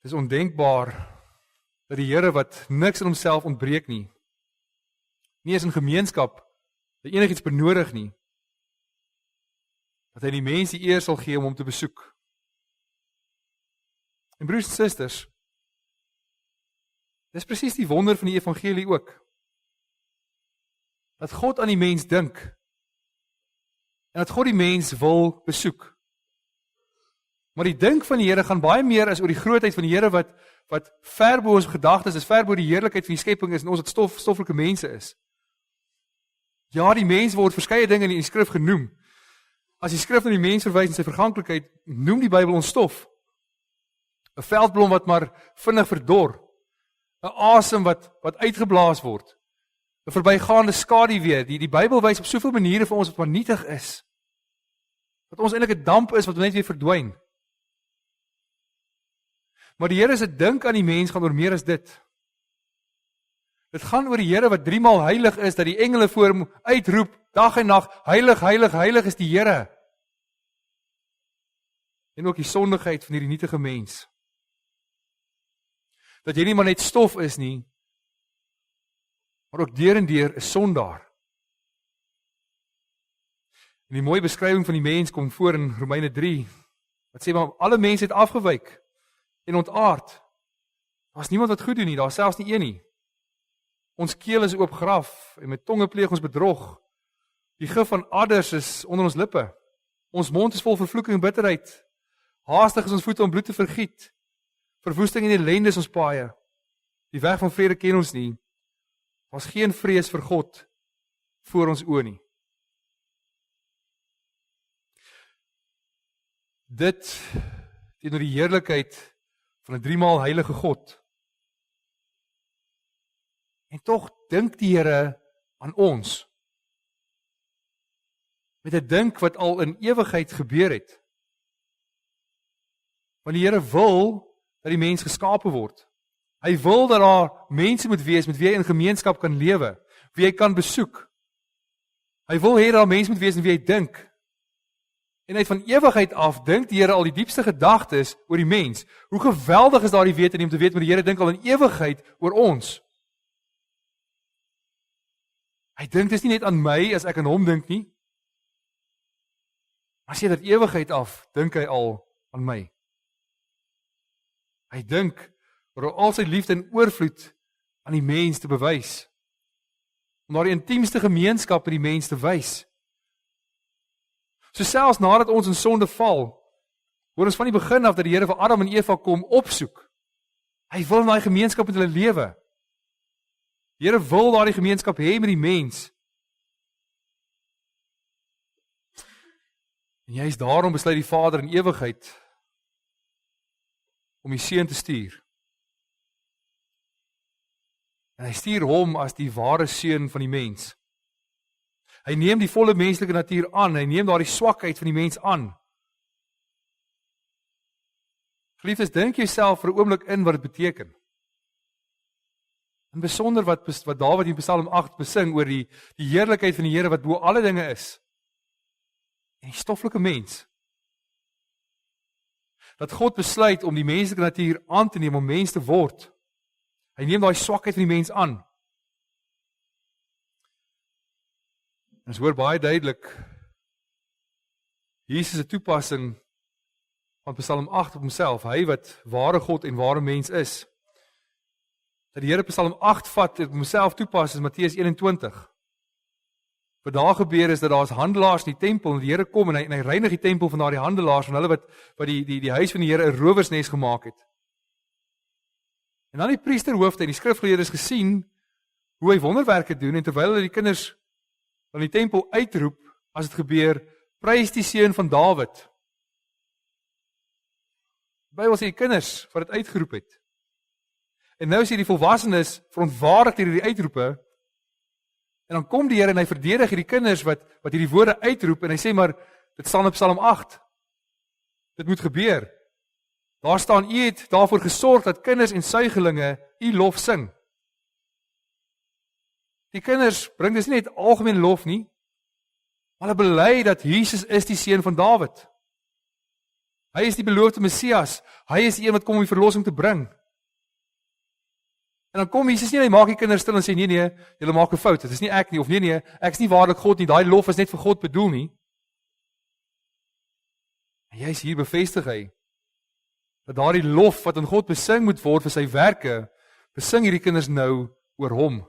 Het is ondenkbaar dat die Here wat niks in homself ontbreek nie eens in gemeenskap enigiets benodig nie, dat hy die mens die eer sal gee om hom te besoek. En broers en susters, dis presies die wonder van die evangelie ook. Dat God aan die mens dink, en dat God die mens wil besoek. Maar die dink van die Here gaan baie meer as oor die grootheid van die Here wat ver bo ons gedagtes is, ver bo die heerlikheid van die skepping is, en ons wat stoffelike mense is. Ja, die mens word verskeie dinge in die skrif genoem. As die skrif na die mens verwys in sy verganklikheid, noem die Bybel ons stof. 'n Veldblom wat maar vinnig verdor. 'n Asem wat uitgeblaas word. 'n Verbygaande skaduwee. Die Bybel wys op soveel maniere vir ons wat maar nietig is. Dat ons eintlik 'n damp is wat net weer verdwyn. Maar die Here se dink aan die mens gaan oor meer as dit. Dit gaan oor die Here wat 3 maal heilig is, dat die engele voor hom uitroep dag en nag, heilig, heilig, heilig is die Here. en ook die sondigheid van hierdie nietige mens. Dat jy nie maar net stof is nie, maar ook deur en deur 'n sondaar. En die mooie beskrywing van die mens kom voor in Romeine 3, wat sê maar alle mense het afgewyk en ontaard. Daar's niemand wat goed doen nie, daar's selfs nie een nie. Ons keel is oop graf en met tonge pleeg ons bedrog. Die gif van adders is onder ons lippe. Ons mond is vol vervloeking en bitterheid. Haastig is ons voete om bloed te vergiet. Verwoesting en ellende is ons paaie. Die weg van vrede ken ons nie. Daar's geen vrees vir God voor ons oë nie. Dit teenoor die heerlikheid van 'n driemaal heilige God. En tog dink die Here aan ons. Met 'n dink wat al in ewigheid gebeur het. Want die Here wil dat die mens geskape word. Hy wil dat daar mense moet wees met wie hy in gemeenskap kan lewe, wie hy kan besoek. Hy wil hê dat daar mense moet wees en wie hy dink. En uit van ewigheid af dink die Here al die diepste gedagtes oor die mens. Hoe geweldig is daardie wete om te weet, maar die Here dink al in ewigheid oor ons. Hy dink dis nie net aan my as ek aan hom dink nie. Maar as jy dat ewigheid af, dink hy al aan my. Hy dink oor al sy liefde en oorvloed aan die mens te bewys. Om daardie intiemste gemeenskap met die mens te wys. So selfs nadat ons in sonde val, hoor ons van die begin af dat die Here vir Adam en Eva kom opsoek. Hy wil daai gemeenskap met hulle lewe. Die Here wil daardie gemeenskap hê met die mens. En juist daarom besluit die Vader in ewigheid om die Seun te stuur. En hy stuur hom as die ware seun van die mens. Hy neem die volle menslike natuur aan, hy neem daardie swakheid van die mens aan. Geliefdes, dink jouself vir 'n oomblik in wat dit beteken. En besonder wat Dawid in Psalm 8 besing oor die heerlikheid van die Here wat bo alle dinge is. En die stoffelike mens. Dat God besluit om die menslike natuur aan te neem om mens te word. Hy neem daai swakheid van die mens aan. Ons hoor baie duidelik Jesus se toepassing van Psalm 8 op homself, hy wat ware God en ware mens is. Dat die Here Psalm 8 vat en op homself toepas in Matteus 21. Wat daar gebeur is dat daar's handelaars in die tempel en die Here kom en hy reinig die tempel van daardie handelaars van hulle wat die huis van die Here 'n rowersnes gemaak het. En dan die priesterhoofde en die skrifgeleerdes gesien hoe hy wonderwerke doen en terwyl hulle die kinders van die tempel uitroep as dit gebeur, prys die seun van Dawid. Die Bybel sê die kinders wat dit uitgeroep het. En nou sê die volwassenes verontwaardig deur hierdie uitroepe. En dan kom die Here en hy verdedig hierdie kinders wat hierdie woorde uitroep en hy sê maar dit staan op Psalm 8. Dit moet gebeur. Daar staan u het daarvoor gesorg dat kinders en suigelinge u lof sing. Die kinders bring dis nie net algemeen lof nie, maar hulle bely dat Jesus is die seun van Dawid. Hy is die beloofde Messias. Hy is die een wat kom om die verlossing te bring. En dan kom Jesus nie en hy maak die kinders stil en sê nee, julle maak 'n fout. Dit is nie ek nie of nee, ek is nie waarlik God nie. Daai lof is net vir God bedoel nie. En juist hier bevestig hy dat daardie lof wat aan God besing moet word vir sy werke, besing hierdie kinders nou oor hom.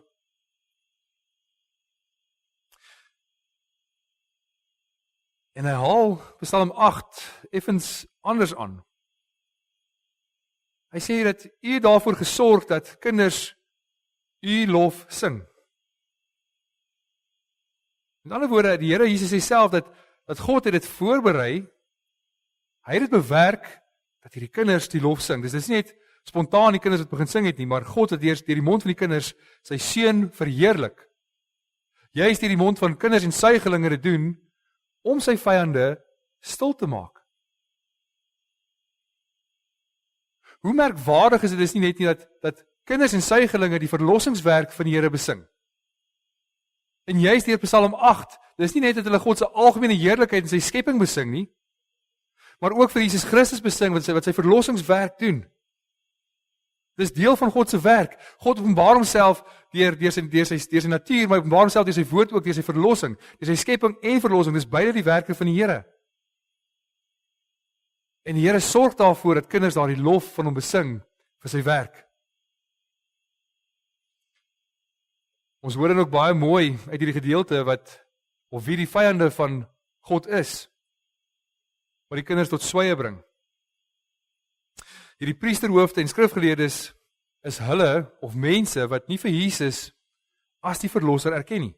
En hy haal Psalm 8 effens anders aan. Hy sê dat u daarvoor gesorg dat kinders u lof sing. Met ander woorde, die Here Jesus sê self dat God het dit voorberei, hy het dit bewerk, dat hierdie kinders die lof sing. Dis nie net spontaan die kinders wat begin sing het nie, maar God het deur die mond van die kinders sy seun verheerlik. Juist deur die mond van kinders en suigelinge dit doen, om sy vyande stil te maak. Hoe merkwaardig is dit is nie net nie dat kinders en suigelinge die verlossingswerk van die Here besing. En juist deur Psalm 8, dis nie net dat hulle God se algemene heerlikheid en sy skepping besing nie, maar ook vir Jesus Christus besing wat sy verlossingswerk doen. Dis deel van God se werk. God openbaar homself deur sy natuur, maar openbaar homself deur sy woord ook, deur sy verlossing, deur sy skepping en verlossing. Dis beide die werke van die Here. En die Here sorg daarvoor dat kinders daardie lof van hom besing vir sy werk. Ons hoor dan ook baie mooi uit hierdie gedeelte of wie die vyande van God is, wat die kinders tot sweye bring. Hierdie priesterhoofde en skrifgeleerdes is hulle of mense wat nie vir Jesus as die verlosser erken nie.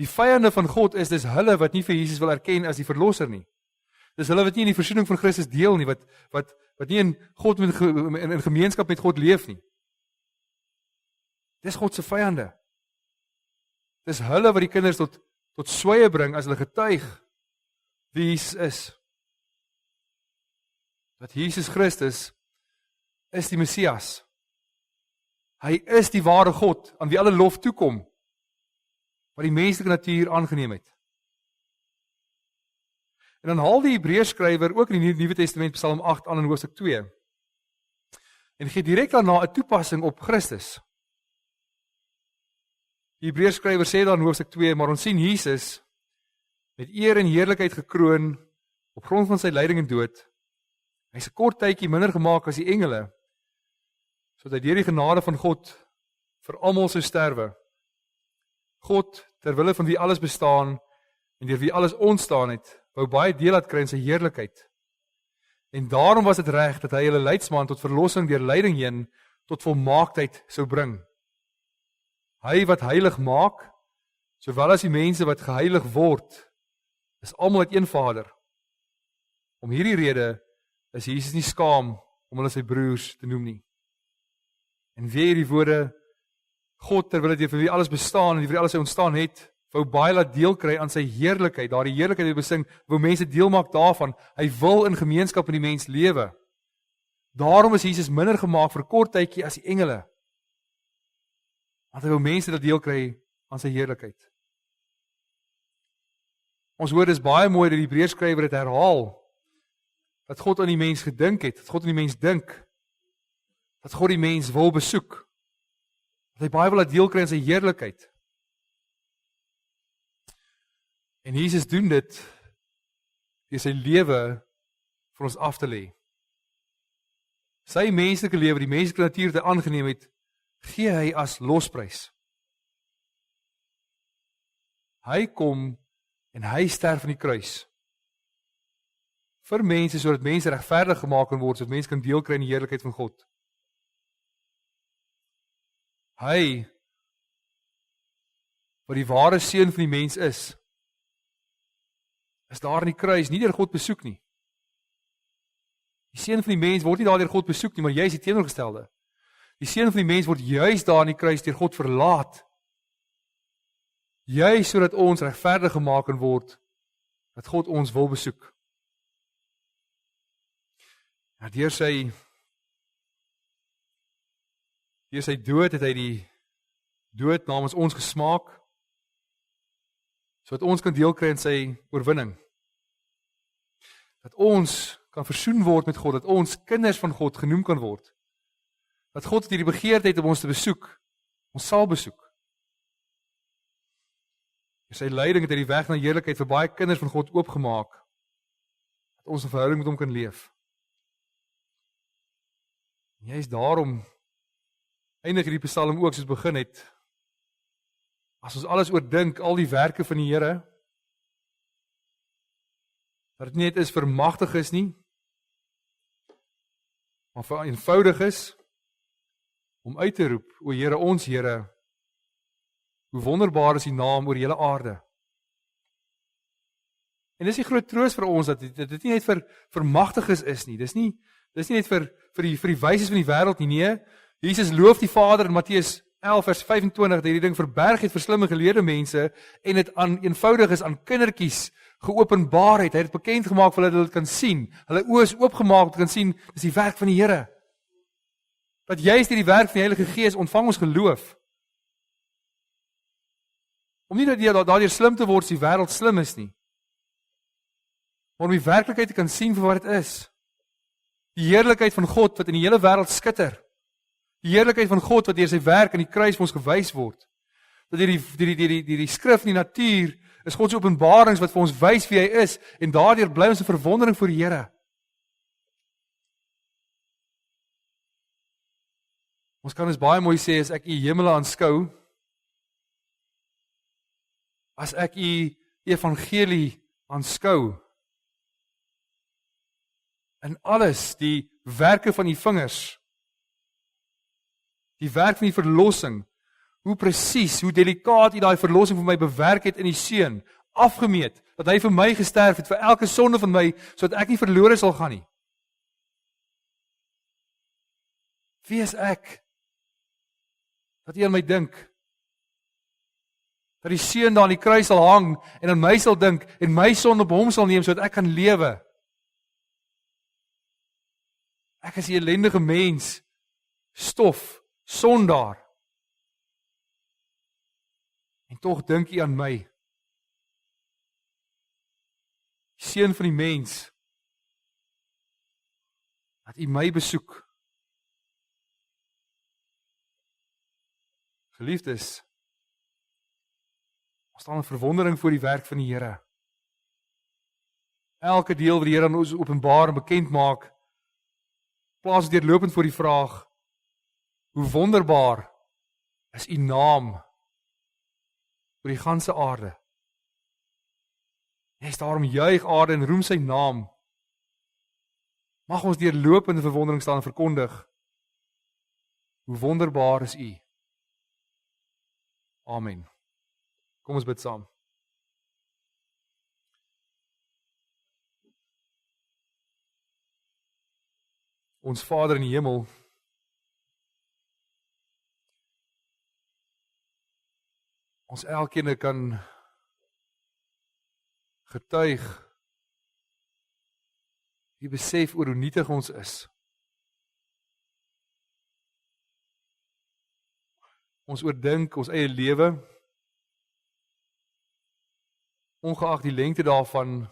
Die vyande van God is dis hulle wat nie vir Jesus wil erken as die verlosser nie. Dis hulle wat nie in die versoening van Christus deel nie, wat nie in God in gemeenskap met God leef nie. Dis God se vyande. Dis hulle wat die kinders tot sweye bring as hulle getuig wie Jesus is. Dat Jesus Christus is die Messias. Hy is die ware God aan wie alle lof toekom, wat die menslike natuur aangeneem het. En dan haal die Hebreërskrywer ook in die Nuwe Testament Psalm 8 aan in hoofstuk 2. En gee direk daarna 'n toepassing op Christus. Die Hebreërskrywer sê dan in hoofstuk 2, maar ons sien Jesus met eer en heerlikheid gekroon op grond van sy lyding en dood. Hy's 'n kort tydjie minder gemaak as die engele, sodat hy deur die genade van God vir almal sou sterwe. God, ter wille van wie alles bestaan en deur wie alles ontstaan het, wou baie deel laat kry in sy heerlikheid. En daarom was dit reg dat hy hulle leidsman tot verlossing deur lyding heen tot volmaaktheid sou bring. Hy wat heilig maak, sowel as die mense wat geheilig word, is almal uit een Vader. Om hierdie rede is Jesus nie skaam om hulle sy broers te noem nie. En weer die woorde, God terwyl dit vir wie alles bestaan en vir wie alles ontstaan het, wou baie laat deel kry aan sy heerlikheid. Daardie heerlikheid wat hy besing, wou mense deel maak daarvan. Hy wil in gemeenskap met die mens lewe. Daarom is Jesus minder gemaak vir 'n kort tydjie as die engele. Want hy wou mense dat deel kry aan sy heerlikheid. Ons hoor dis baie mooi dat die Hebreërskrywer dit herhaal, dat God aan die mens gedink het, dat God aan die mens dink, dat God die mens wil besoek, dat hy baie wil laat deel kry aan sy heerlikheid. En Jesus doen dit deur sy lewe vir ons af te lê. Sy menslike lewe, die menslike natuur wat hy aangeneem het, gee hy as losprys. Hy kom en hy sterf aan die kruis. Vir mense, sodat mense regverdig gemaak kan word, sodat mense kan deel kry in die heerlikheid van God. Hy, wat die ware seun van die mens is daar in die kruis, nie deur God besoek nie. Die seun van die mens word nie daar deur God besoek nie, maar jy is die teenoorgestelde. Die seun van die mens word juis daar in die kruis deur God verlaat. Juis sodat ons regverdig gemaak kan word, dat God ons wil besoek. Ja, deur sy dood het hy die dood namens ons gesmaak, sodat ons kan deel kry in sy oorwinning. Dat ons kan versoen word met God, dat ons kinders van God genoem kan word. Dat God het hierdie begeerte om ons te besoek, ons sal besoek. Sy lyding het hy die weg na heerlikheid vir baie kinders van God oopgemaak, dat ons 'n verhouding met hom kan leef. En jy is daarom, eindig hierdie Psalm ook soos begin het, as ons alles oordink, al die werke van die Here, dat dit nie net is vermagtig is nie, maar vir eenvoudig is, om uit te roep, o Here, ons Here, hoe wonderbaar is die naam oor die hele aarde. En dis die groot troos vir ons, dat dit nie net vir vermagtiges is nie, dis nie net vir die wyses van die wêreld nie, nee, Jesus loof die Vader in Matteus 11 vers 25, dat hierdie ding verberg het vir slimme geleerde mense, en dit aan eenvoudiges, aan kindertjies geopenbaar het, hy het dit bekend gemaak vir hulle dit kan sien, hulle oë is oopgemaak om te kan sien, dis die werk van die Here. Dat juist die werk van die Heilige Gees ontvang ons geloof. Om nie dat daardeur slim te word as die wêreld slim is nie. maar om die werklikheid te kan sien vir wat dit is. Die heerlikheid van God wat in die hele wêreld skitter. Die heerlikheid van God wat deur sy werk aan die kruis vir ons gewys word. Dat die skrif en die natuur is God se openbarings wat vir ons wys wie hy is en daardeur bly ons in verwondering voor die Here. Ons kan dus baie mooi sê as ek u hemele aanskou, as ek u evangelie aanskou, in alles die werke van die vingers, die werk van die verlossing, hoe presies, hoe delikaat hy daai verlossing vir my bewerk het in die Seun, afgemeet, dat hy vir my gesterf het, vir elke sonde van my, sodat ek nie verlore sal gaan nie. Wie is ek? Dat hy aan my dink, dat die Seun daar aan die kruis sal hang, en aan my sal dink, en my sonde op hom sal neem, sodat ek kan lewe. Ek is 'n ellendige mens, stof, sondaar. En tog dink u aan my. Die Seun van die mens, dat u my besoek. Geliefdes, ons staan in verwondering voor die werk van die Here. Elke deel wat die Here aan ons openbaar en bekend maak, plaas ons deurlopend voor die vraag, hoe wonderbaar is u naam oor die ganse aarde. Hy is daarom juig aarde en roem sy naam. Mag ons deurlopende verwondering staan en verkondig, hoe wonderbaar is u. Amen. Kom ons bid saam. Ons Vader in die hemel, ons elkeen kan getuig, die besef oor hoe nietig ons is. Ons oordink ons eie lewe, ongeag die lengte daarvan,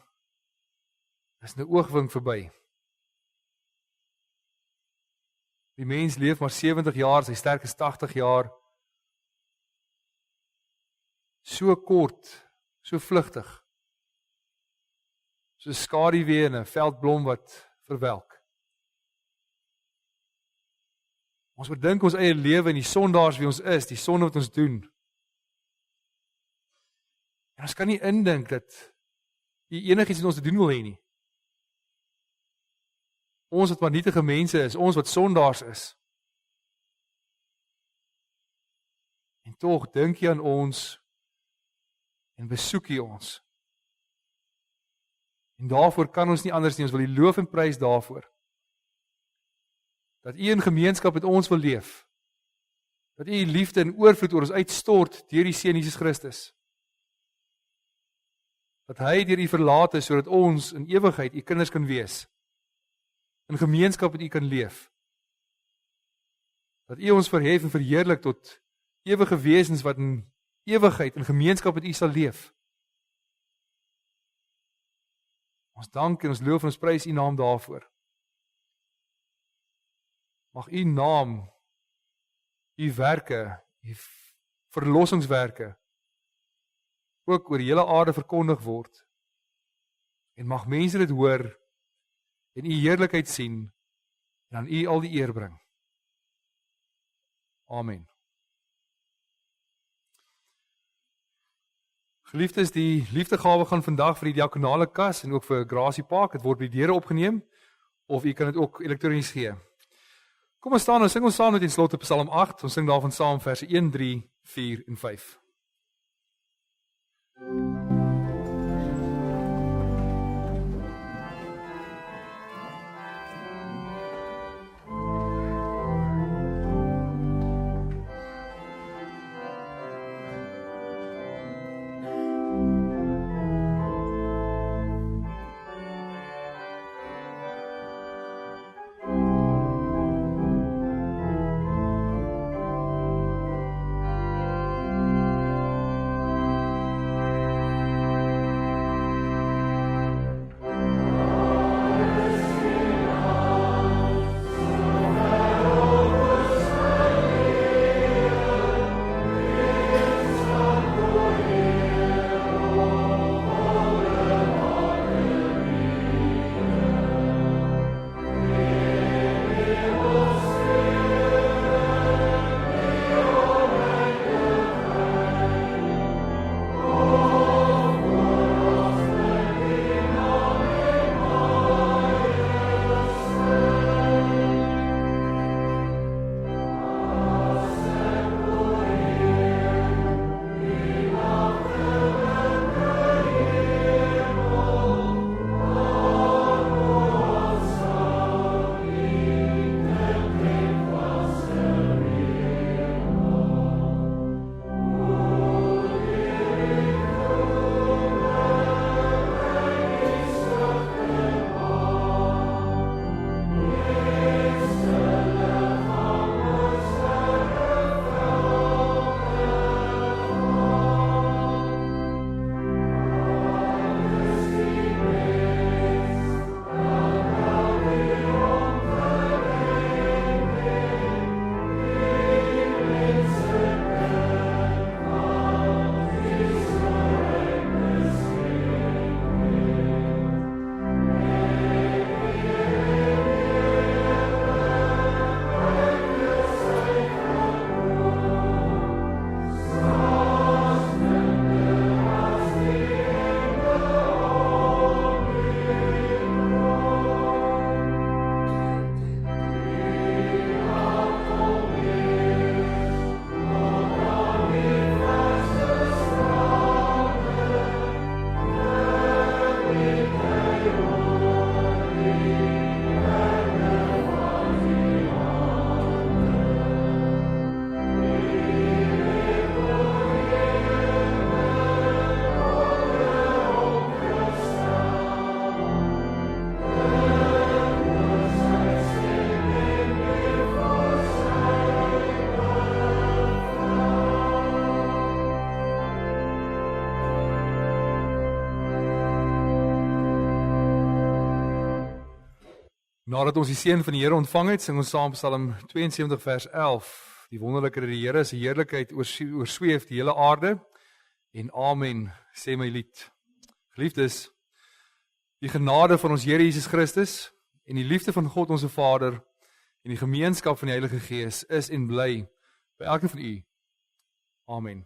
is 'n oogwink verby. Die mens leef maar 70 jaar, sy sterk is 80 jaar. So kort, so vlugtig. So skaduwee in 'n veldblom wat verwelk. Ons oordink ons eie lewe en die sondaars wie ons is, die sonde wat ons doen. En ons kan nie indink dat die enigiets wat ons te doen wil hê nie. Ons wat maar nietige mense is, ons wat sondaars is. En tog dink jy aan ons en besoek jy ons. En daarvoor kan ons nie anders nie, ons wil die loof en prys daarvoor. Dat u in gemeenskap met ons wil leef. Dat u liefde en oorvloed oor ons uitstort deur die Seun Jesus Christus. Dat hy deur u verlaat is sodat ons in ewigheid u kinders kan wees. In gemeenskap met u kan leef. Dat u ons verhef en verheerlik tot ewige wesens wat in ewigheid in gemeenskap met u sal leef. Ons dank en ons loof en ons prys u naam daarvoor. Mag u naam, u werke, u verlossingswerke, ook oor die hele aarde verkondig word. En mag mense dit hoor, en u heerlikheid sien, en aan u al die eer bring. Amen. Geliefdes, die liefdegawe gaan vandag vir die diakonale kas en ook vir Gracie Park. Dit word by die deure opgeneem, of u kan dit ook elektronies gee. Kom ons staan en sing ons saam met in slotte Psalm 8. Ons sing daarvan saam verse 1, 3, 4 en 5. Nadat ons die seën van die Here ontvang het, sing ons saam Psalm 72 vers 11. Die wonderlike dat die Here se heerlikheid oorsweef die hele aarde. En amen, sê my lied. Geliefdes, die genade van ons Here Jesus Christus en die liefde van God ons Vader en die gemeenskap van die Heilige Gees is en bly by elkeen van u. Amen.